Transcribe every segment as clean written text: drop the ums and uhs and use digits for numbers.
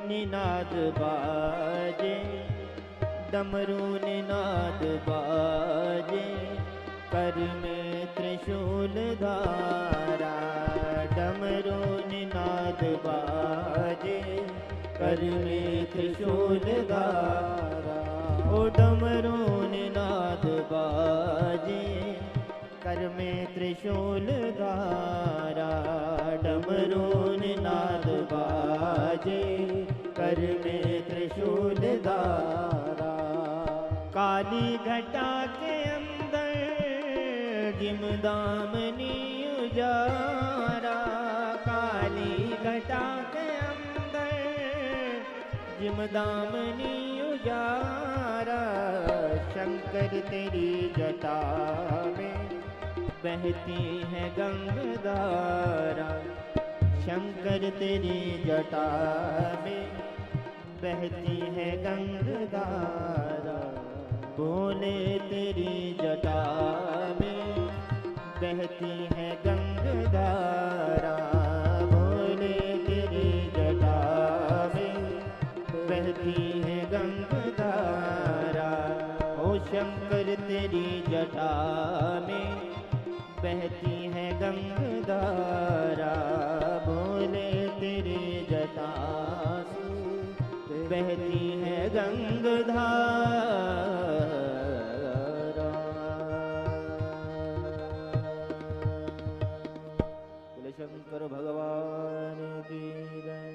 निनाद बाजे, डमरू निनाद बाजे, कर में त्रिशूल धारा। डमरू निनाद बाजे, कर में त्रिशूल धारा। ओ डमरू निनाद बाजे, कर में त्रिशूल धारा। डमरू निनाद बाजे, कर में त्रिशूल धारा। काली घटा के अंदर जिमदामनी उजारा। काली घटा के अंदर जिमदामनी उजारा। शंकर तेरी जटा में बहती है गंगाधारा। शंकर तेरी जटा में बहती है गंगाधारा। भोले तेरी जटा में बहती है गंगाधारा। भोले तेरी जटा में बहती है गंगाधारा। ओ शंकर तेरी जटा में बहती है गंगाधारा। भोले तेरी जटा से बहती है गंगाधारा। बोले शंकर भगवान की जय।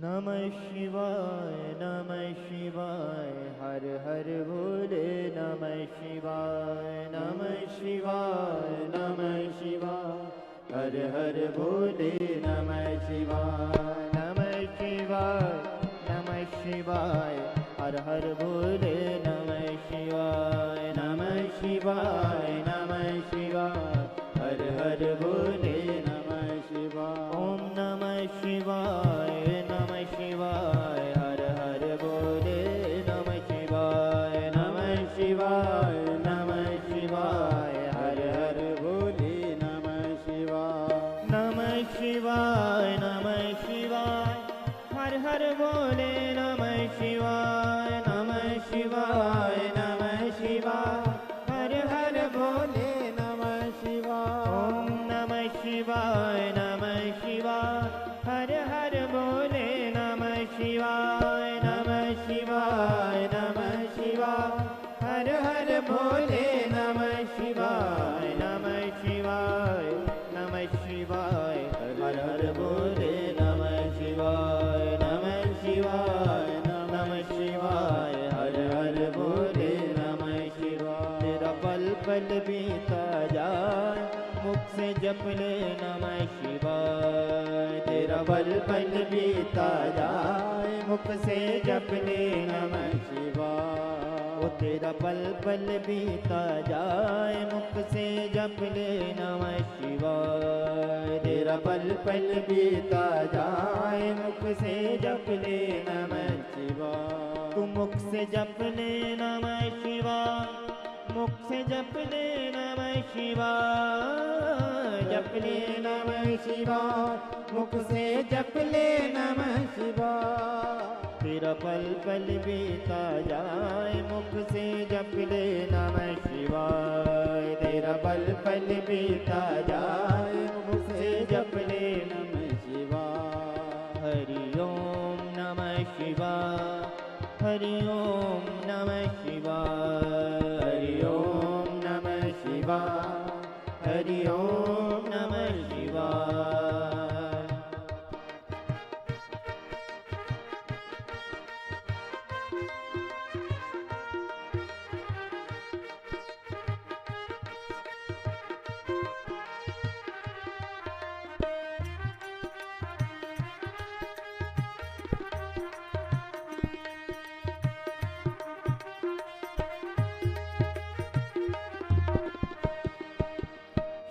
नमः शिवाय नमः शिवाय, हर हर भोले नमः शिवाय। नमः शिवाय नमः शिवाय, हर हर भोले नमः शिवाय। नमः शिवाय नमः शिवाय, हर हर भोले नमः शिवाय। नमः शिवाय नमः शिवाय, हर हर भोले नमः शिवाय। ओम नमः शिवाय नमः शिवाय, हर हर भोले नमः शिवाय। नमः शिवाय नमः शिवाय, हर हर भोले नमः शिवाय। नमः शिवाय नमः शिवाय, हर हर भोले नमः शिवाय। नमः शिवाय नमः शिवाय, हर हर भोले नमः शिवाय। ओम नमः शिवाय नमः शिवाय, हर हर भोले नमः शिवाय। नमः शिवाय नमः शिवाय, हर हर भोले नमः शिवाय। नमः शिवाय नमः शिवाय, हर हर भोले नमः शिवाय। नमः शिवाय नमः शिवाय, हर हर भोले नमः शिवाय। तेरा पल पल बीता जाए, मुख से जप ले नमः शिवाय। तेरा पल पल बीता जाए, मुख से जप ले नमः शिवाय। ओ तेरा पल पल बीता जाए, मुख से जप ले नमः शिवाय। तेरा पल पल बीता जाए, मुख से जप ले नमः शिवाय। तू मुख से जप ले नमः शिवाय, मुख से जप ले नमः शिवाय। जप ले नमः शिवाय, मुख से जप ले नमः शिवाय। तेरा पल पल बीता जाए, मुख से जप ले नमः शिवाय। तेरा पल पल बीता जाए, मुख से जप ले नमः शिवाय। हरि ओम नमः शिवाय, हरि ओम नमः शिवाय। हरि ओम नमः शिवाय, हरि ओम नमः शिवाय।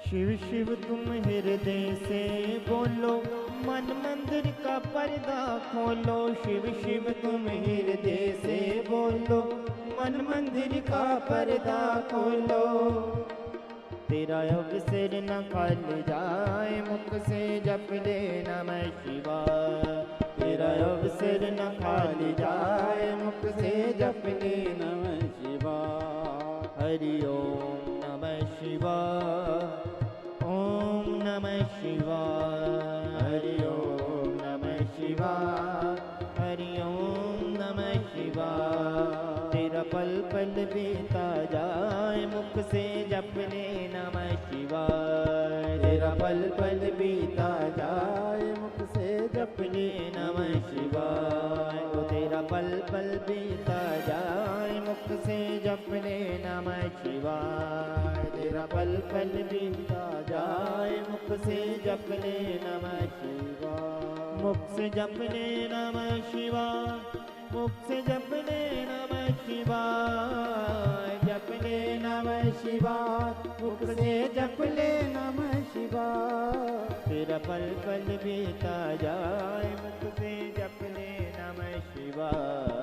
शिव शिव तुम हृदय से बोलो, मन मंदिर का पर्दा खोलो। शिव शिव तुम हृदय से बोलो, मन मंदिर का पर्दा खोलो, तेरा अवसर न खाल जाए, मुख से जप ले नमः शिवाय। तेरा अवसर न खाल जाए, मुख से जप ले नमः शिवाय। हरि ओम नमः शिवाय, ओम नमः शिवाय। हरि ओम नमः शिवाय, हरि ओम नमः शिवाय। तेरा पल पल बीता जाए, मुख से जप ले नमः शिवाय। तेरा पल पल बीता जाए, मुख से जप ले नमः शिवाय। ओ तेरा पल पल बीता जाए, मुख से जप ले नमः शिवाय। तेरा पल पल बीता जाए, मुख से जप ले नमः शिवाय। मुख से जप ले नमः शिवाय, मुख से जप ले नमः शिवाय। जप ले नमः शिवाय, मुख से जप ले नमः शिवाय। तेरा पल पल बीता जाए, मुख से जप ले नमः शिवाय।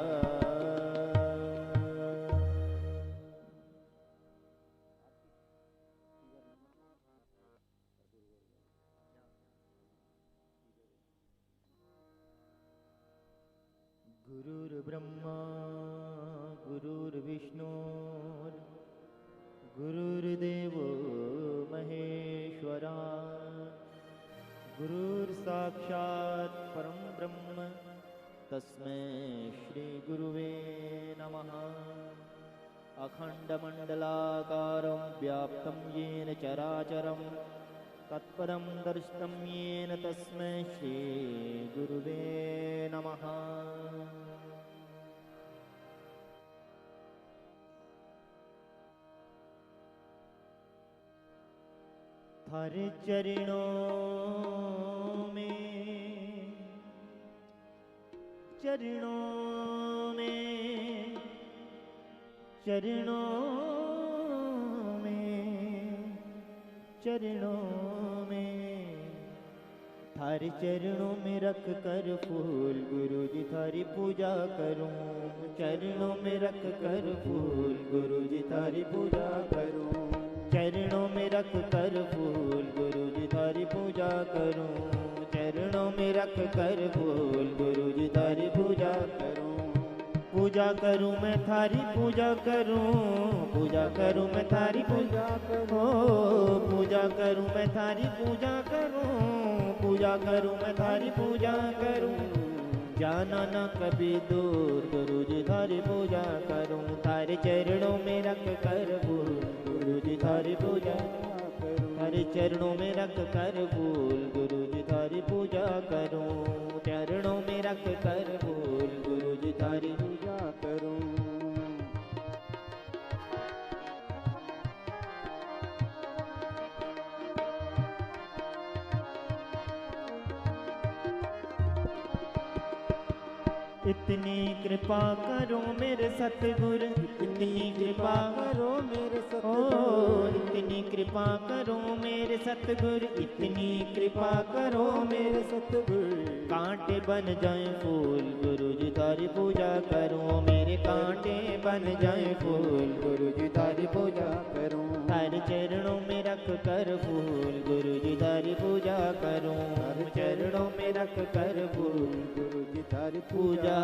गुरुर्ब्रह्मा गुरुर्विष्णु गुरुर्देवो महेश्वरा, गुरुर्साक्षात् परं ब्रह्म तस्मै श्री गुरुवे नमः। अखण्डमण्डलाकारं व्याप्तं येन चराचरं, तत्पदं दर्शितं येन तस्मै श्री गुरुवे नमः। थारे चरणों में, चरणों में, चरणों में, चरणों में, थारे चरणों में रख कर फूल गुरु जी थारी पूजा करूं। चरणों में रख कर फूल गुरु जी थारी पूजा करूं। चरणों में रख कर फूल गुरु जी थारी पूजा करूं। चरणों में रख कर फूल गुरु जी थारी पूजा करूं। पूजा करूं मैं थारी पूजा करूं, पूजा करूं मैं थारी पूजा करूं। पूजा करूं मैं थारी पूजा करूं, पूजा करूं मैं थारी पूजा करूं। जाना न कभी दूर गुरु जी थारी पूजा करूं। थारे चरणों में रख कर फूल गुरु जी थारी पूजा करूं। थारे चरणों में रख कर फूल गुरु जी थारी पूजा करूं। चरणों में रख कर फूल गुरु जी थारी पूजा करूं। इतनी कृपा करो मेरे सतगुर, इतनी कृपा करो मेरे सतगुर। इतनी कृपा करो मेरे सतगुर, इतनी कृपा करो मेरे सतगुर। कांटे बन जाए फूल गुरु जी तारी पूजा करूं। मेरे कांटे बन जाए फूल गुरु जी तारी पूजा करूं। तारे चरणों में रख कर फूल गुरु जी तारी पूजा करूं। चरणों में रख कर फूल गुरु जी तारी पूजा।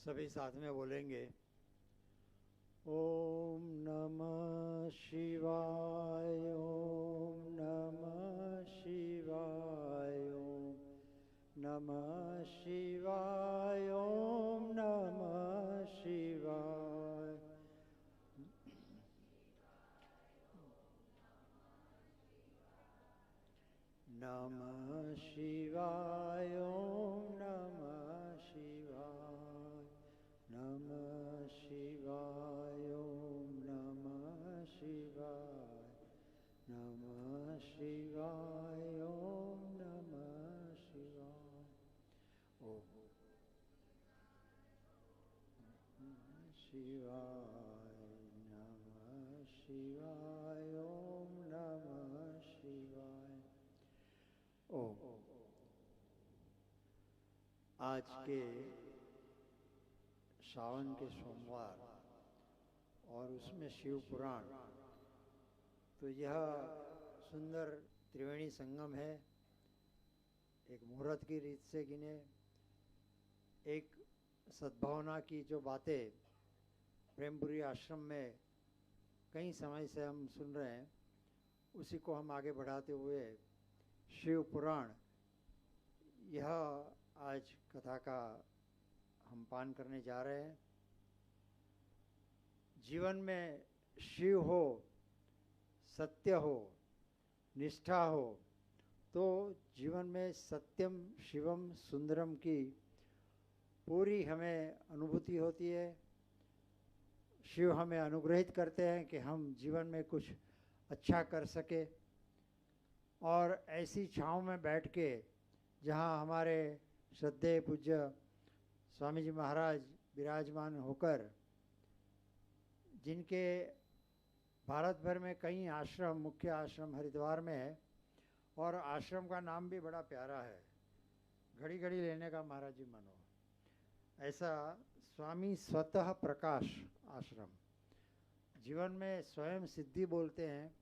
सभी साथ में बोलेंगे। ओम नमः शिवाय, ओम नमः शिवाय, ओम नमः शिवाय, ओम नमः शिवाय। नमः शिवाय, ओम नमः शिवाय, नमः शिवाय, ओम नमः शिवाय, नमः शिवाय, ओम नमः शिवाय। ओम नमः शिवाय, नमः शिवाय, ओम नमः शिवाय। ओम। आज के सावन के सोमवार और उसमें शिव पुराण, तो यह सुंदर त्रिवेणी संगम है। एक मुहूर्त की रीत से गिने, एक सद्भावना की जो बातें प्रेमपुरी आश्रम में कई समय से हम सुन रहे हैं, उसी को हम आगे बढ़ाते हुए शिव पुराण, यह आज कथा का हम पान करने जा रहे हैं। जीवन में शिव हो, सत्य हो, निष्ठा हो, तो जीवन में सत्यम शिवम सुंदरम की पूरी हमें अनुभूति होती है। शिव हमें अनुग्रहित करते हैं कि हम जीवन में कुछ अच्छा कर सके, और ऐसी छाँव में बैठ के जहाँ हमारे श्रद्धेय पूज्य स्वामी जी महाराज विराजमान होकर, जिनके भारत भर में कई आश्रम, मुख्य आश्रम हरिद्वार में है, और आश्रम का नाम भी बड़ा प्यारा है, घड़ी घड़ी लेने का महाराज जी मन हो। ऐसा स्वामी स्वतः प्रकाश आश्रम, जीवन में स्वयं सिद्धि बोलते हैं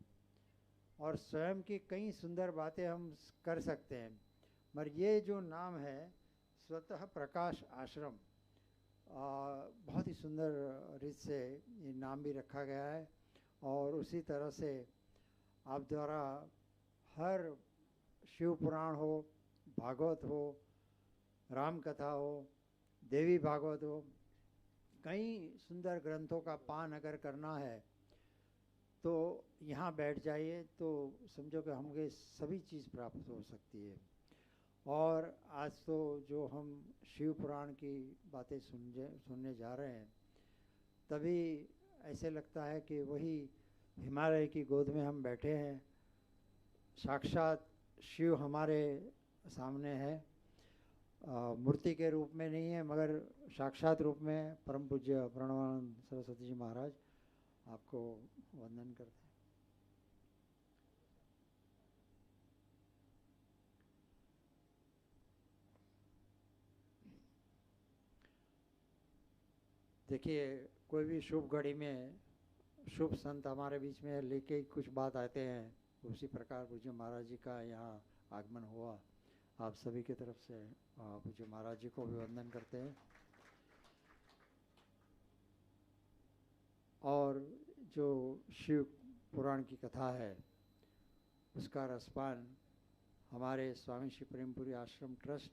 और स्वयं की कई सुंदर बातें हम कर सकते हैं, मगर ये जो नाम है स्वतः प्रकाश आश्रम, बहुत ही सुंदर रीत से ये नाम भी रखा गया है। और उसी तरह से आप द्वारा हर शिव पुराण हो, भागवत हो, राम कथा हो, देवी भागवत हो, कई सुंदर ग्रंथों का पान अगर करना है तो यहाँ बैठ जाइए, तो समझो कि हमको सभी चीज़ प्राप्त हो सकती है। और आज तो जो हम शिव पुराण की बातें सुनने जा रहे हैं, तभी ऐसे लगता है कि वही हिमालय की गोद में हम बैठे हैं, साक्षात शिव हमारे सामने है। मूर्ति के रूप में नहीं है, मगर साक्षात रूप में परम पूज्य प्रणवानंद सरस्वती जी महाराज आपको वंदन करते हैं। देखिए, कोई भी शुभ घड़ी में शुभ संत हमारे बीच में लेके कुछ बात आते हैं, उसी प्रकार पूज्य महाराज जी का यहाँ आगमन हुआ। आप सभी की तरफ से पूज्य महाराज जी को भी वंदन करते हैं। और जो शिव पुराण की कथा है, उसका रसपान हमारे स्वामी श्री प्रेमपुरी आश्रम ट्रस्ट,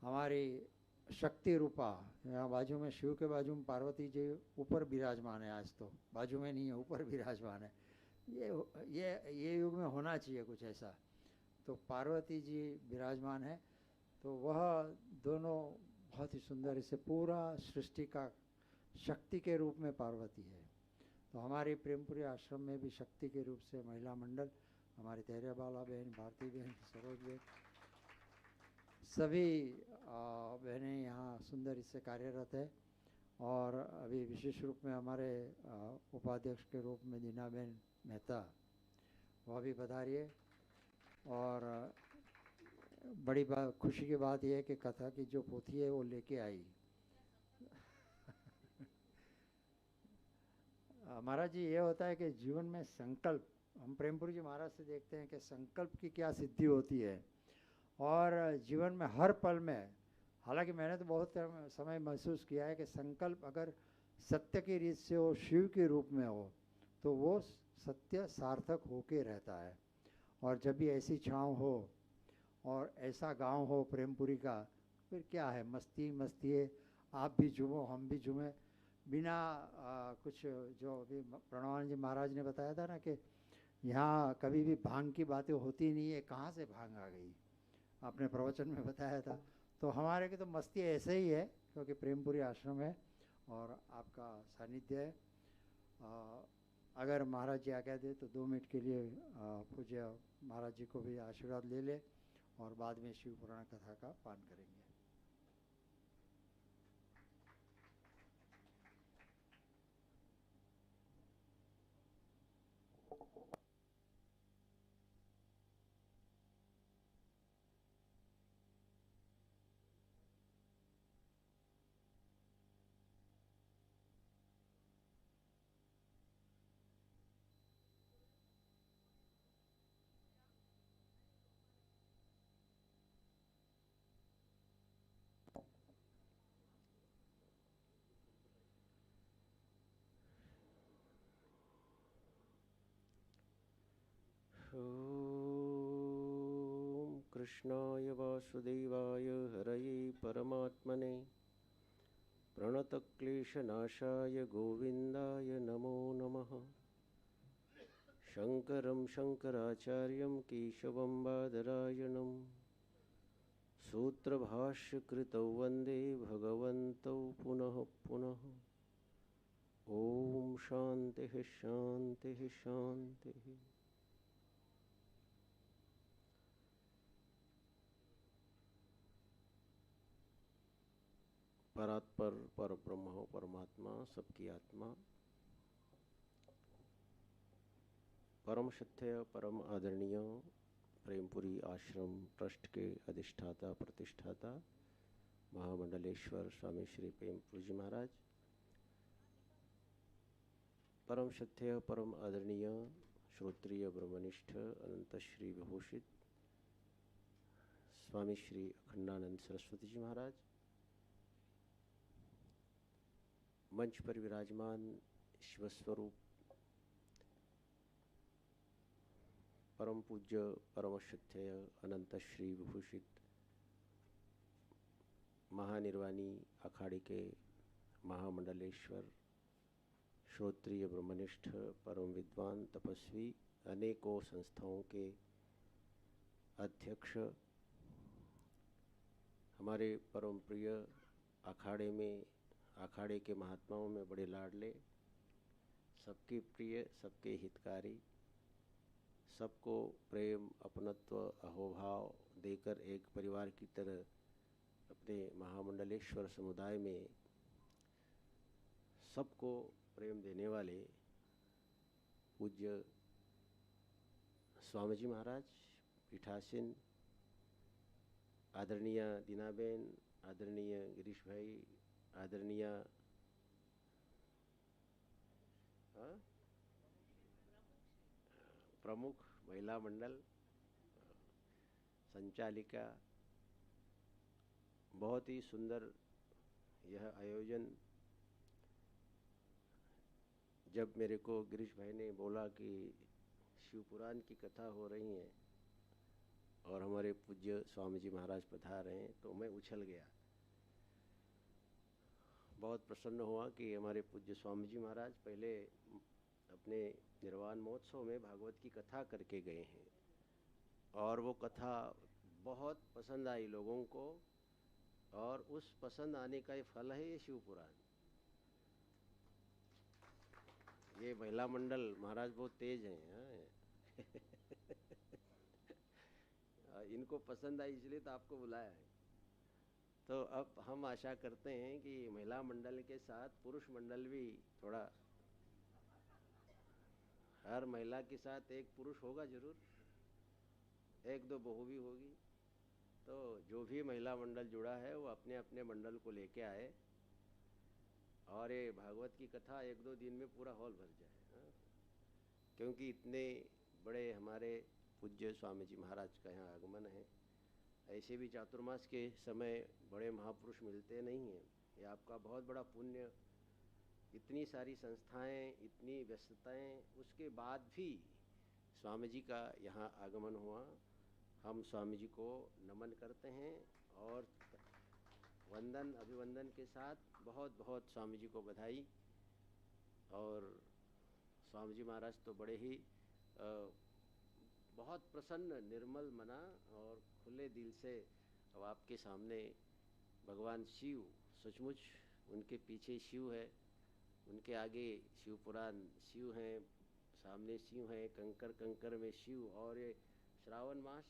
हमारी शक्ति रूपा, यहाँ बाजू में शिव के बाजू में पार्वती जी ऊपर विराजमान है, आज तो बाजू में नहीं है, ऊपर विराजमान है। ये युग में होना चाहिए कुछ ऐसा। तो पार्वती जी विराजमान है, तो वह दोनों बहुत ही सुंदर, इसे पूरा सृष्टि का शक्ति के रूप में पार्वती है। तो हमारे प्रेमपुरी आश्रम में भी शक्ति के रूप से महिला मंडल, हमारी धैर्य बाला बहन, भारती बहन, सरोज बहन, सभी बहनें यहाँ सुंदर इससे कार्यरत है। और अभी विशेष रूप में हमारे उपाध्यक्ष के रूप में दीना बहन मेहता, वह भी पधारिए। और बड़ी बात, खुशी की बात यह है कि कथा की जो पोथी है वो लेके आई। महाराज जी, ये होता है कि जीवन में संकल्प, हम प्रेमपुरी जी महाराज से देखते हैं कि संकल्प की क्या सिद्धि होती है, और जीवन में हर पल में, हालांकि मैंने तो बहुत समय महसूस किया है कि संकल्प अगर सत्य की रीत से हो, शिव के रूप में हो, तो वो सत्य सार्थक होके रहता है। और जब भी ऐसी छाँव हो और ऐसा गांव हो प्रेमपुरी का, फिर क्या है, मस्ती मस्ती है, आप भी झूमो हम भी झूमें, बिना कुछ, जो अभी प्रणवानंद जी महाराज ने बताया था ना कि यहाँ कभी भी भांग की बातें होती नहीं है, कहाँ से भांग आ गई, आपने प्रवचन में बताया था। तो हमारे की तो मस्ती ऐसे ही है, क्योंकि प्रेमपुरी आश्रम है और आपका सानिध्य है। अगर महाराज जी आज्ञा दे तो 2 मिनट के लिए पूज्य महाराज जी को भी आशीर्वाद ले ले और बाद में शिव पुराण कथा का पान करेंगे। ॐ कृष्णाय वासुदेवाय हरये परमात्मने प्रणतक्लेशनाशाय गोविन्दाय नमो नमः। शङ्करं शङ्कराचार्यं केशवं बादरायणं सूत्रभाष्यकृतौ वन्दे भगवन्तौ पुनः पुनः। ॐ शान्तिः शान्तिः शान्तिः। परात्पर पर ब्रह्म हो परमात्मा सबकी आत्मा, परम सत्य परम आदरणीय प्रेमपुरी आश्रम ट्रस्ट के अधिष्ठाता प्रतिष्ठाता महामंडलेश्वर स्वामी श्री प्रेमपुरी जी महाराज, परम सत्य परम आदरणीय श्रोत्रिय ब्रह्मनिष्ठ अनंत श्री विभूषित स्वामी श्री अखंडानंद सरस्वती जी महाराज, मंच पर विराजमान शिवस्वरूप परम पूज्य परम सत्य अनंत श्री विभूषित महानिर्वाणी अखाड़े के महामंडलेश्वर श्रोत्रिय ब्रह्मनिष्ठ परम विद्वान तपस्वी, अनेकों संस्थाओं के अध्यक्ष, हमारे परम प्रिय अखाड़े में, अखाड़े के महात्माओं में बड़े लाडले, सबके प्रिय, सबके हितकारी, सबको प्रेम अपनत्व अहोभाव देकर एक परिवार की तरह अपने महामंडलेश्वर समुदाय में सबको प्रेम देने वाले पूज्य स्वामी जी महाराज पीठासीन, आदरणीय दीनाबेन, आदरणीय गिरीश भाई, आदरणीय प्रमुख महिला मंडल संचालिका, बहुत ही सुंदर यह आयोजन। जब मेरे को गिरीश भाई ने बोला कि शिवपुराण की कथा हो रही है और हमारे पूज्य स्वामी जी महाराज पधार रहे हैं, तो मैं उछल गया। बहुत प्रसन्न हुआ कि हमारे पूज्य स्वामी जी महाराज पहले अपने निर्वाण महोत्सव में भागवत की कथा करके गए हैं और वो कथा बहुत पसंद आई लोगों को, और उस पसंद आने का ही फल है ये शिवपुराण। ये महिला मंडल महाराज बहुत तेज हैं। इनको पसंद आई इसलिए तो आपको बुलाया है। तो अब हम आशा करते हैं कि महिला मंडल के साथ पुरुष मंडल भी थोड़ा, हर महिला के साथ एक पुरुष होगा जरूर, एक दो बहू भी होगी। तो जो भी महिला मंडल जुड़ा है वो अपने अपने मंडल को लेके आए और ये भागवत की कथा 1-2 दिन में पूरा हॉल भर जाए। क्योंकि इतने बड़े हमारे पूज्य स्वामी जी महाराज का यहाँ आगमन है, ऐसे भी चातुर्मास के समय बड़े महापुरुष मिलते नहीं हैं। ये आपका बहुत बड़ा पुण्य। इतनी सारी संस्थाएं, इतनी व्यस्तताएं, उसके बाद भी स्वामी जी का यहाँ आगमन हुआ। हम स्वामी जी को नमन करते हैं और वंदन अभिवंदन के साथ बहुत बहुत स्वामी जी को बधाई। और स्वामी जी महाराज तो बड़े ही बहुत प्रसन्न, निर्मल मना और खुले दिल से अब आपके सामने भगवान शिव, सचमुच उनके पीछे शिव है, उनके आगे शिव पुराण शिव हैं, सामने शिव हैं, कंकर कंकर में शिव। और ये श्रावण मास,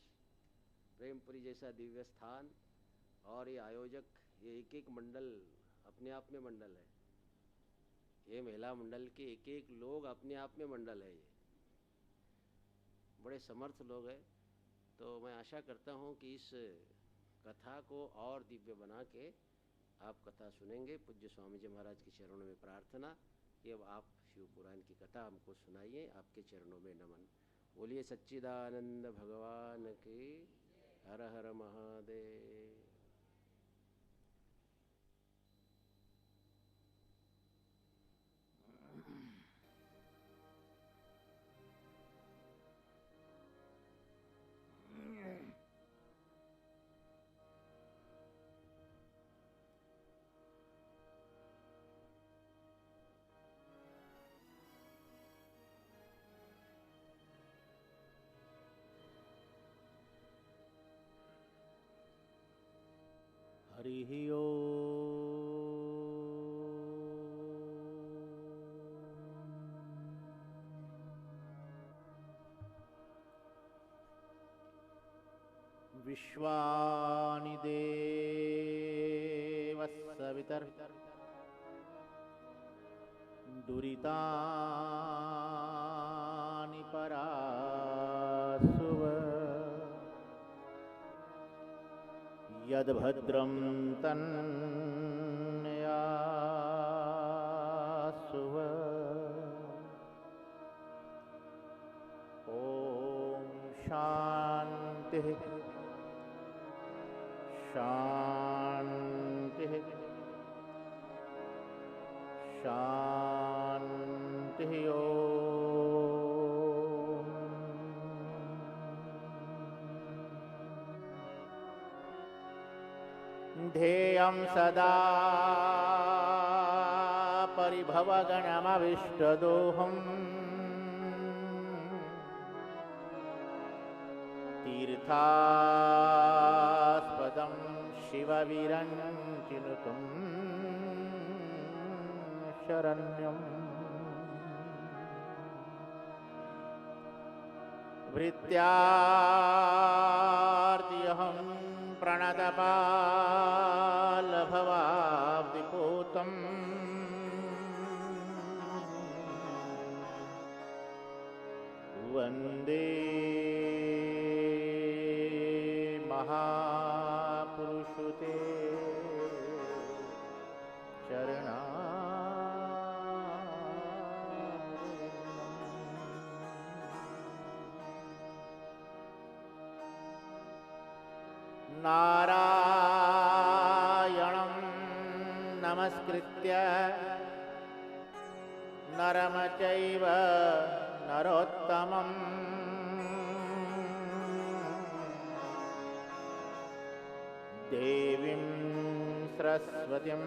प्रेमपुरी जैसा दिव्य स्थान, और ये आयोजक, ये एक एक मंडल अपने आप में मंडल है। ये महिला मंडल के एक एक लोग अपने आप में मंडल है। ये बड़े समर्थ लोग हैं। तो मैं आशा करता हूँ कि इस कथा को और दिव्य बना के आप कथा सुनेंगे। पूज्य स्वामी जी महाराज के चरणों में प्रार्थना कि अब आप शिव पुराण की कथा हमको सुनाइए। आपके चरणों में नमन। बोलिए सच्चिदानंद भगवान के। हर हर महादेव। हरिः ओम्। विश्वानि देवः सवितर् दुरितानि परासुव यद्भद्रं तन्यासुव। ॐ शान्तिः शान्तिः शान्तिः। ध्येयं सदा परिभवगणमविष्टदोहम् तीर्थास्पदं शिवविरञ्चिनुतं शरण्यम्। भृत्यार्तिहं प्रणतपालभवाब्धिपूतम् वन्दे महापुरुषुते चरणा। नारायणं नमस्कृत्य नरं चैव नरोत्तमं देवीं सरस्वतीं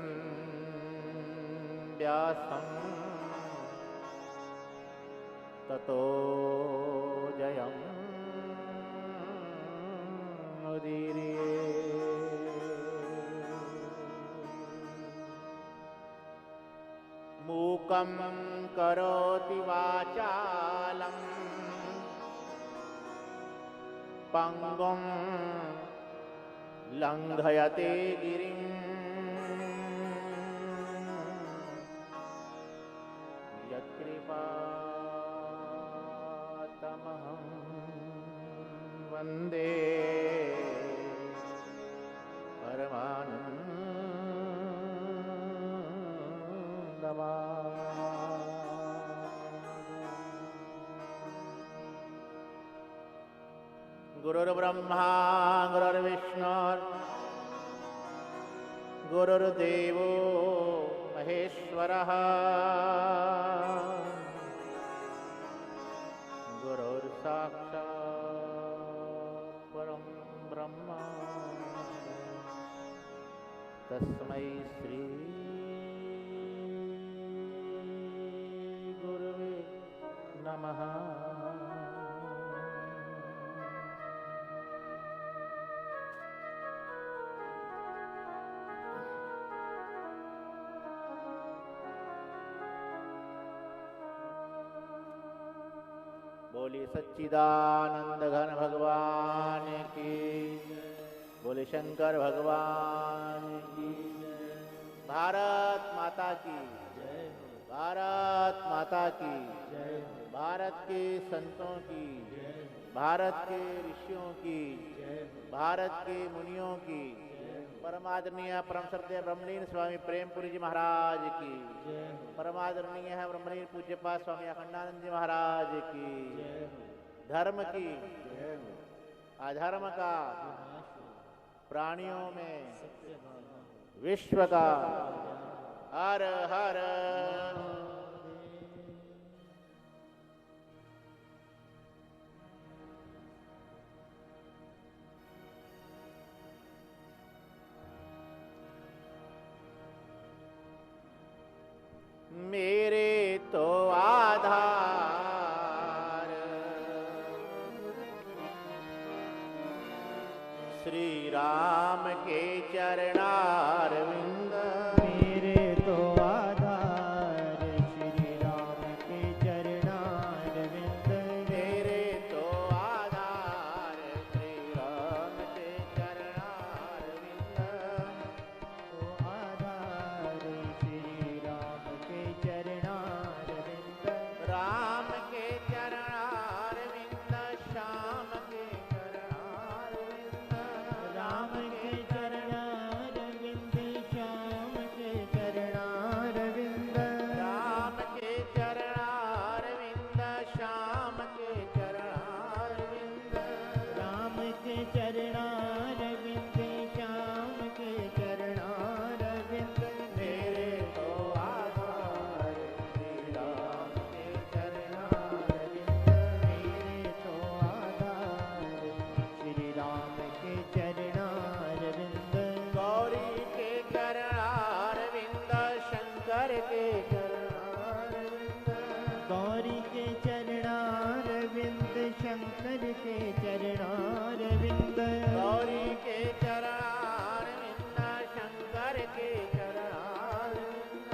व्यासं ततो जयम् उदीरये। मूकं करोति वाचालं पंगुं लंघयते गिरिं यत्कृपातमहं वन्दे परमानन्दमाधवम्। गुरुर्ब्रह्मा गुरुर्विष्णु गुरुर्देवो महेश्वरः गुरुर्साक्षात् परं ब्रह्म तस्मै श्री गुरुवे नमः। बोले सच्चिदानंद घन भगवान की, बोले शंकर भगवान की। भारत माता की, भारत माता की, भारत के संतों की, भारत के ऋषियों की, भारत के मुनियों की, परमादरणीय परम श्रद्धेय ब्रह्मलीन स्वामी प्रेमपुरी जी महाराज की, परमादरणीय है ब्रह्मलीन पूज्यपाद स्वामी अखंडानंद जी महाराज की। धर्म की, अधर्म का, प्राणियों में विश्व का, हर हर मेरे तो आधार श्री राम के चरणारविंद, मेरे तो आधार श्री राम के चरणारविंद, मेरे तो आधार श्री राम के चरणारविंद, तो आधार श्री राम के चरणारविंद, राम के चरणारविंद, श्याम के चरणारविंद, राम के चरणारविंद, श्याम के चरणारविंद, राम के चरणारविंद, श्याम के चरणारविंद, राम के चरणारविंद, श्याम के चरणारविंद, मेरे तो आधार श्री राम के चरणारविंद, मेरे तो आधार श्री राम के चरणारविंद, गौरी के चरणारविंद, शंकर के चरणारविंद, गौरी के चरणारविंद, शंकर के चरणारविंद, गौरी के चरणारविंद, शंकर के चरणारविंद,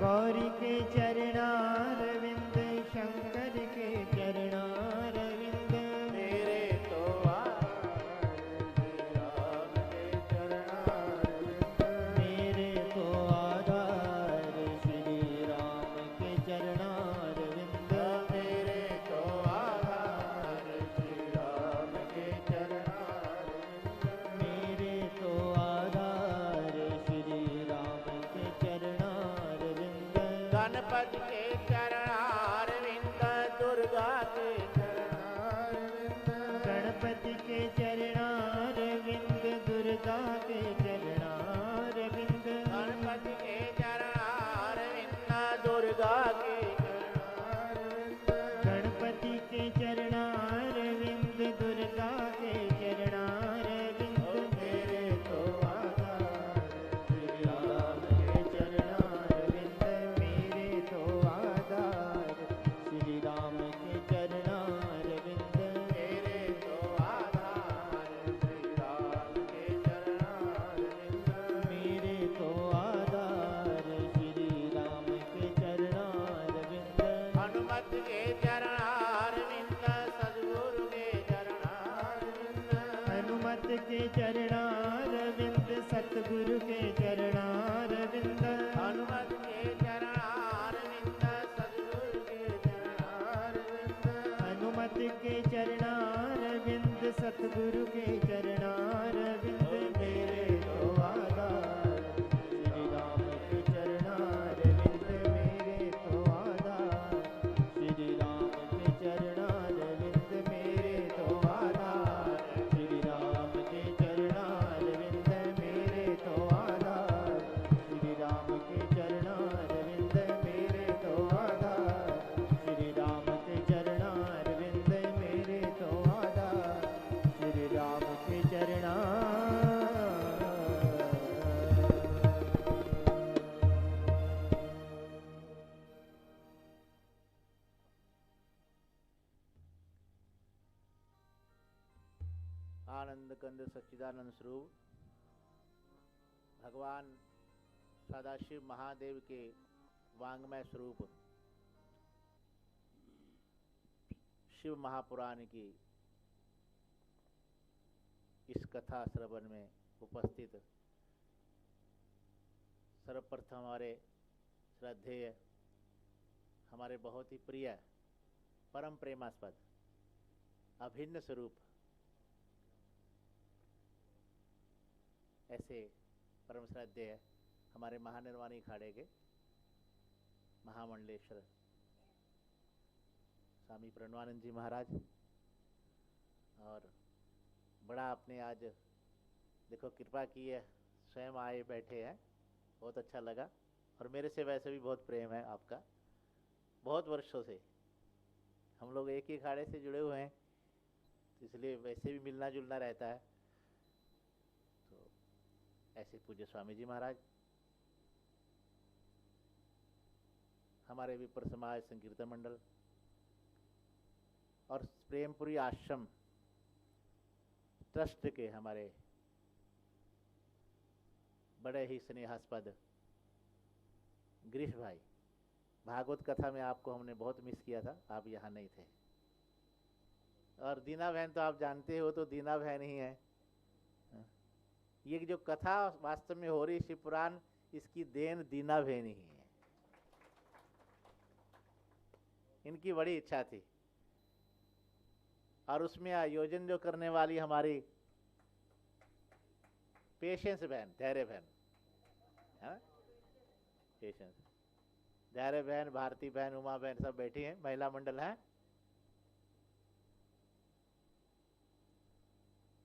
गौरी के चरणारविंद, शंकर के चरणारविंद, मेरे तो आधार श्री राम के चरणारविंद, मेरे तो आधार श्री राम के चरणारविंद, मेरे तो आधार श्री राम के चरणारविंद, मेरे तो आधार श्री राम के चरणारविंद, गणपति के चरणारविंद, दुर्गा के चरणारविंद, गणपति के चरणारविंद, दुर्गा के चरणारविंद, गणपति के चरणारविंद, दुर्गा के चरणारविंद, गणपति के चरणारविंद, दुर्गा के चरणारविंद, मेरे तो आधार श्री राम के चरणारविंद, मेरे तो आधार श्री राम के चरणारविंद, मेरे तो आधार श्री राम के चरणारविंद, मेरे तो आधार श्री राम के चरणारविंद, हनुमत के चरणारविंद, सद्गुरु के चरणारविंद, हनुमत के चरणारविंद, सतगुरु के चरणारविंद, हनुमत के चरणारविंद, सद्गुरु के चरणारविंद, हनुमत के चरणारविंद, सतगुरु के चरणारविंद, मेरे तो आधार श्री राम के चरणारविंद, मेरे तो आधार श्री राम के चरणारविंद, मेरे तो आधार ज्ञानानंद कंद सच्चिदानंद स्वरूप भगवान सदाशिव महादेव के वांग्मय स्वरूप शिव महापुराण की इस कथा श्रवण में उपस्थित सर्वप्रथम हमारे श्रद्धेय, हमारे बहुत ही प्रिय, परम प्रेमास्पद, अभिन्न स्वरूप ऐसे परम श्रद्धेय हमारे महानिर्वाणी अखाड़े के महामंडलेश्वर स्वामी प्रणवानंद जी महाराज, और बड़ा आपने आज देखो कृपा की है, स्वयं आए बैठे हैं, बहुत अच्छा लगा। और मेरे से वैसे भी बहुत प्रेम है आपका, बहुत वर्षों से हम लोग एक ही अखाड़े से जुड़े हुए हैं, तो इसलिए वैसे भी मिलना जुलना रहता है। तो ऐसे पूज्य स्वामी जी महाराज, हमारे विप्र समाज संकीर्तन मंडल और प्रेमपुरी आश्रम ट्रस्ट के हमारे बड़े ही स्नेहास्पद गिरीश भाई, भागवत कथा में आपको हमने बहुत मिस किया था, आप यहाँ नहीं थे। और दीना बहन तो आप जानते हो, तो दीना बहन ही है। ये जो कथा वास्तव में हो रही शिवपुराण, इसकी देन दीना बहन ही है। इनकी बड़ी इच्छा थी, और उसमें आयोजन जो करने वाली हमारी पेशेंस बहन, धैर्य बहन है, पेशेंस, धैर्य बहन, भारती बहन, उमा बहन सब बैठी हैं, महिला मंडल है।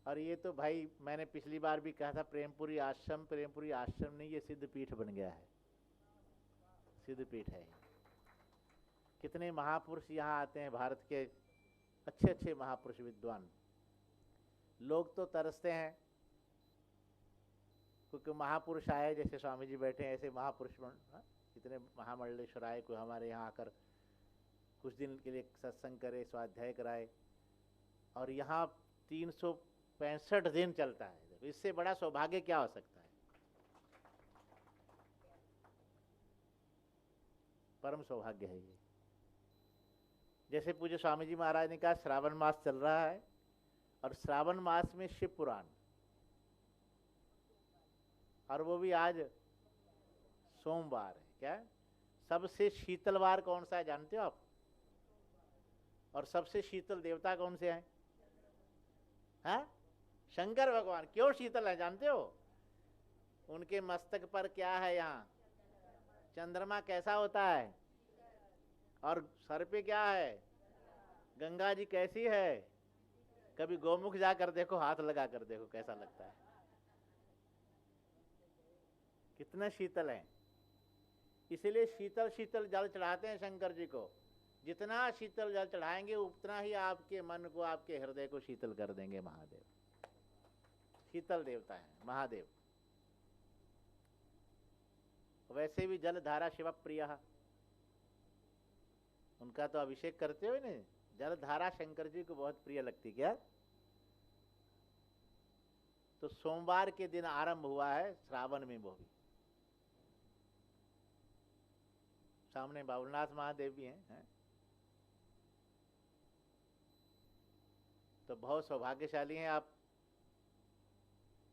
और ये तो भाई मैंने पिछली बार भी कहा था, प्रेमपुरी आश्रम नहीं, ये सिद्ध पीठ बन गया है, सिद्ध पीठ है। कितने महापुरुष यहाँ आते हैं, भारत के अच्छे अच्छे महापुरुष विद्वान। लोग तो तरसते हैं क्योंकि महापुरुष आए, जैसे स्वामी जी बैठे हैं, ऐसे महापुरुष इतने महामंडलेश्वर आए, कोई हमारे यहाँ आकर कुछ दिन के लिए सत्संग करे, स्वाध्याय कराए, और यहाँ 365 दिन चलता है। इससे बड़ा सौभाग्य क्या हो सकता है? परम सौभाग्य है ये। जैसे पूज्य स्वामी जी महाराज ने कहा, श्रावण मास चल रहा है, और श्रावण मास में शिव पुराण, और वो भी आज सोमवार है। क्या सबसे शीतलवार कौन सा है जानते हो आप? और सबसे शीतल देवता कौन से हैं? हाँ, शंकर भगवान। क्यों शीतल है जानते हो? उनके मस्तक पर क्या है? यहाँ चंद्रमा कैसा होता है, और सर पे क्या है? गंगा जी कैसी है? कभी गौमुख जाकर देखो, हाथ लगा कर देखो कैसा लगता है, कितना शीतल है। इसलिए शीतल शीतल जल चढ़ाते हैं शंकर जी को। जितना शीतल जल चढ़ाएंगे उतना ही आपके मन को, आपके हृदय को शीतल कर देंगे महादेव। शीतल देवता है महादेव। वैसे भी जल धारा शिव प्रिय, उनका तो अभिषेक करते हो ना, जल धारा शंकर जी को बहुत प्रिय लगती। क्या? तो सोमवार के दिन आरंभ हुआ है श्रावण में। वो भी सामने बाबुलनाथ महादेव भी हैं। तो बहुत सौभाग्यशाली हैं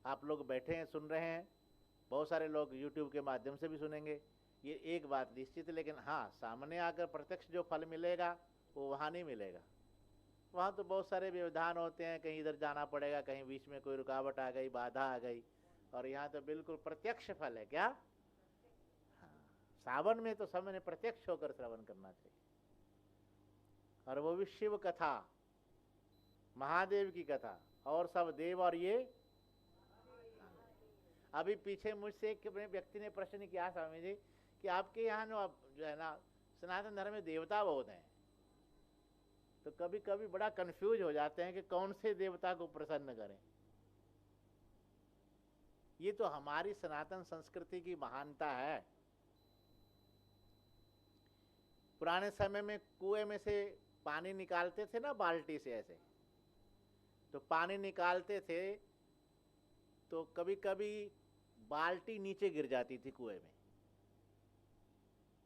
आप लोग बैठे हैं, सुन रहे हैं। बहुत सारे लोग YouTube के माध्यम से भी सुनेंगे। ये एक बात निश्चित है, लेकिन हाँ, सामने आकर प्रत्यक्ष जो फल मिलेगा वो वहाँ नहीं मिलेगा। वहाँ तो बहुत सारे व्यवधान होते हैं, कहीं इधर जाना पड़ेगा, कहीं बीच में कोई रुकावट आ गई, बाधा आ गई, और यहाँ तो बिल्कुल प्रत्यक्ष फल है। क्या? हाँ, सावन में तो सबने प्रत्यक्ष होकर श्रवण करना चाहिए, और वो भी शिव कथा, महादेव की कथा, और सब देव। और ये अभी पीछे मुझसे एक व्यक्ति ने प्रश्न किया, स्वामी जी, कि आपके यहाँ जो है ना सनातन धर्म में देवता बहुत हैं, तो कभी कभी बड़ा कंफ्यूज हो जाते हैं कि कौन से देवता को प्रसन्न करें। ये तो हमारी सनातन संस्कृति की महानता है। पुराने समय में कुएं में से पानी निकालते थे ना, बाल्टी से ऐसे, तो पानी निकालते थे तो कभी कभी बाल्टी नीचे गिर जाती थी कुएं में,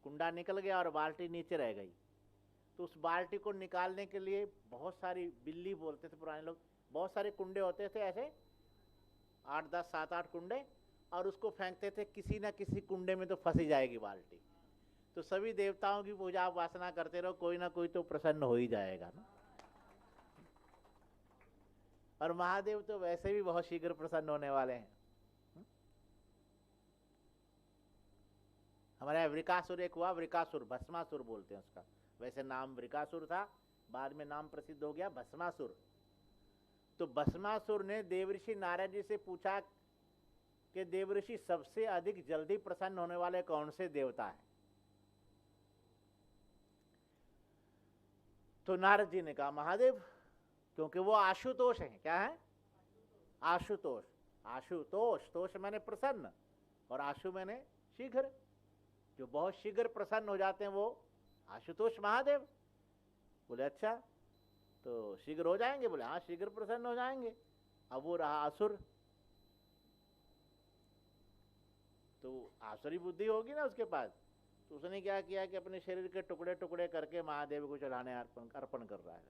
कुंडा निकल गया और बाल्टी नीचे रह गई। तो उस बाल्टी को निकालने के लिए बहुत सारी बिल्ली बोलते थे पुराने लोग, बहुत सारे कुंडे होते थे ऐसे 8 10 7 8 कुंडे, और उसको फेंकते थे, किसी ना किसी कुंडे में तो फंसी जाएगी बाल्टी। तो सभी देवताओं की पूजा उपासना करते रहो, कोई ना कोई तो प्रसन्न हो ही जाएगा ना। और महादेव तो वैसे भी बहुत शीघ्र प्रसन्न होने वाले हैं। हमारे यहाँ वृकासुर एक हुआ, वृकासुर, भस्मासुर बोलते हैं उसका, वैसे नाम वृकासुर था, बाद में नाम प्रसिद्ध हो गया भस्मासुर। तो भस्मासुर ने देवऋषि नारद जी से पूछा कि देवऋषि सबसे अधिक जल्दी प्रसन्न होने वाले कौन से देवता है? तो नारद जी ने कहा महादेव, क्योंकि वो आशुतोष हैं। क्या है? आशुतोष। आशुतोष, तोष मैंने प्रसन्न और आशु मैंने शीघ्र, जो बहुत शीघ्र प्रसन्न हो जाते हैं वो आशुतोष महादेव। बोले अच्छा, तो शीघ्र हो जाएंगे? बोले हाँ शीघ्र प्रसन्न हो जाएंगे। अब वो रहा असुर, तो आसुरी बुद्धि होगी ना उसके पास। तो उसने क्या किया कि अपने शरीर के टुकड़े टुकड़े करके महादेव को चढ़ाने अर्पण कर रहा है।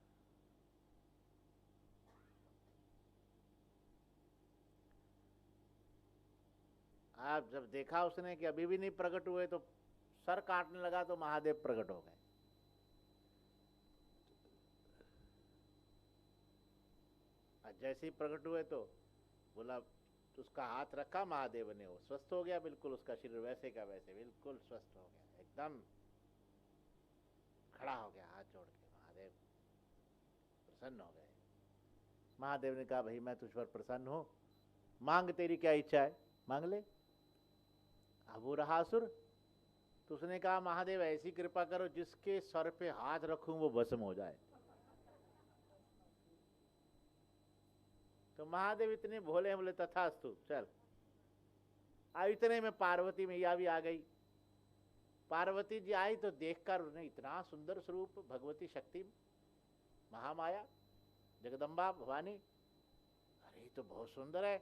आप जब देखा उसने कि अभी भी नहीं प्रकट हुए तो सर काटने लगा, तो महादेव प्रकट हो गए। जैसे ही प्रकट हुए तो बोला, तो उसका हाथ रखा महादेव ने, वो स्वस्थ हो गया बिल्कुल, उसका शरीर वैसे का वैसे बिल्कुल स्वस्थ हो गया, एकदम खड़ा हो गया, हाथ जोड़ के महादेव प्रसन्न हो गए। महादेव ने कहा भाई मैं तुझ पर प्रसन्न हूं, मांग तेरी क्या इच्छा है, मांग ले। अब वो रहा असुर, तो उसने कहा महादेव ऐसी कृपा करो जिसके सर पे हाथ रखूं वो भस्म हो जाए। तो महादेव इतने भोले हैं, बोले तथास्तु चल। अब इतने में पार्वती मैया भी आ गई। पार्वती जी आई तो देखकर उन्हें इतना सुंदर स्वरूप, भगवती शक्ति महामाया जगदम्बा भवानी, अरे ये तो बहुत सुंदर है,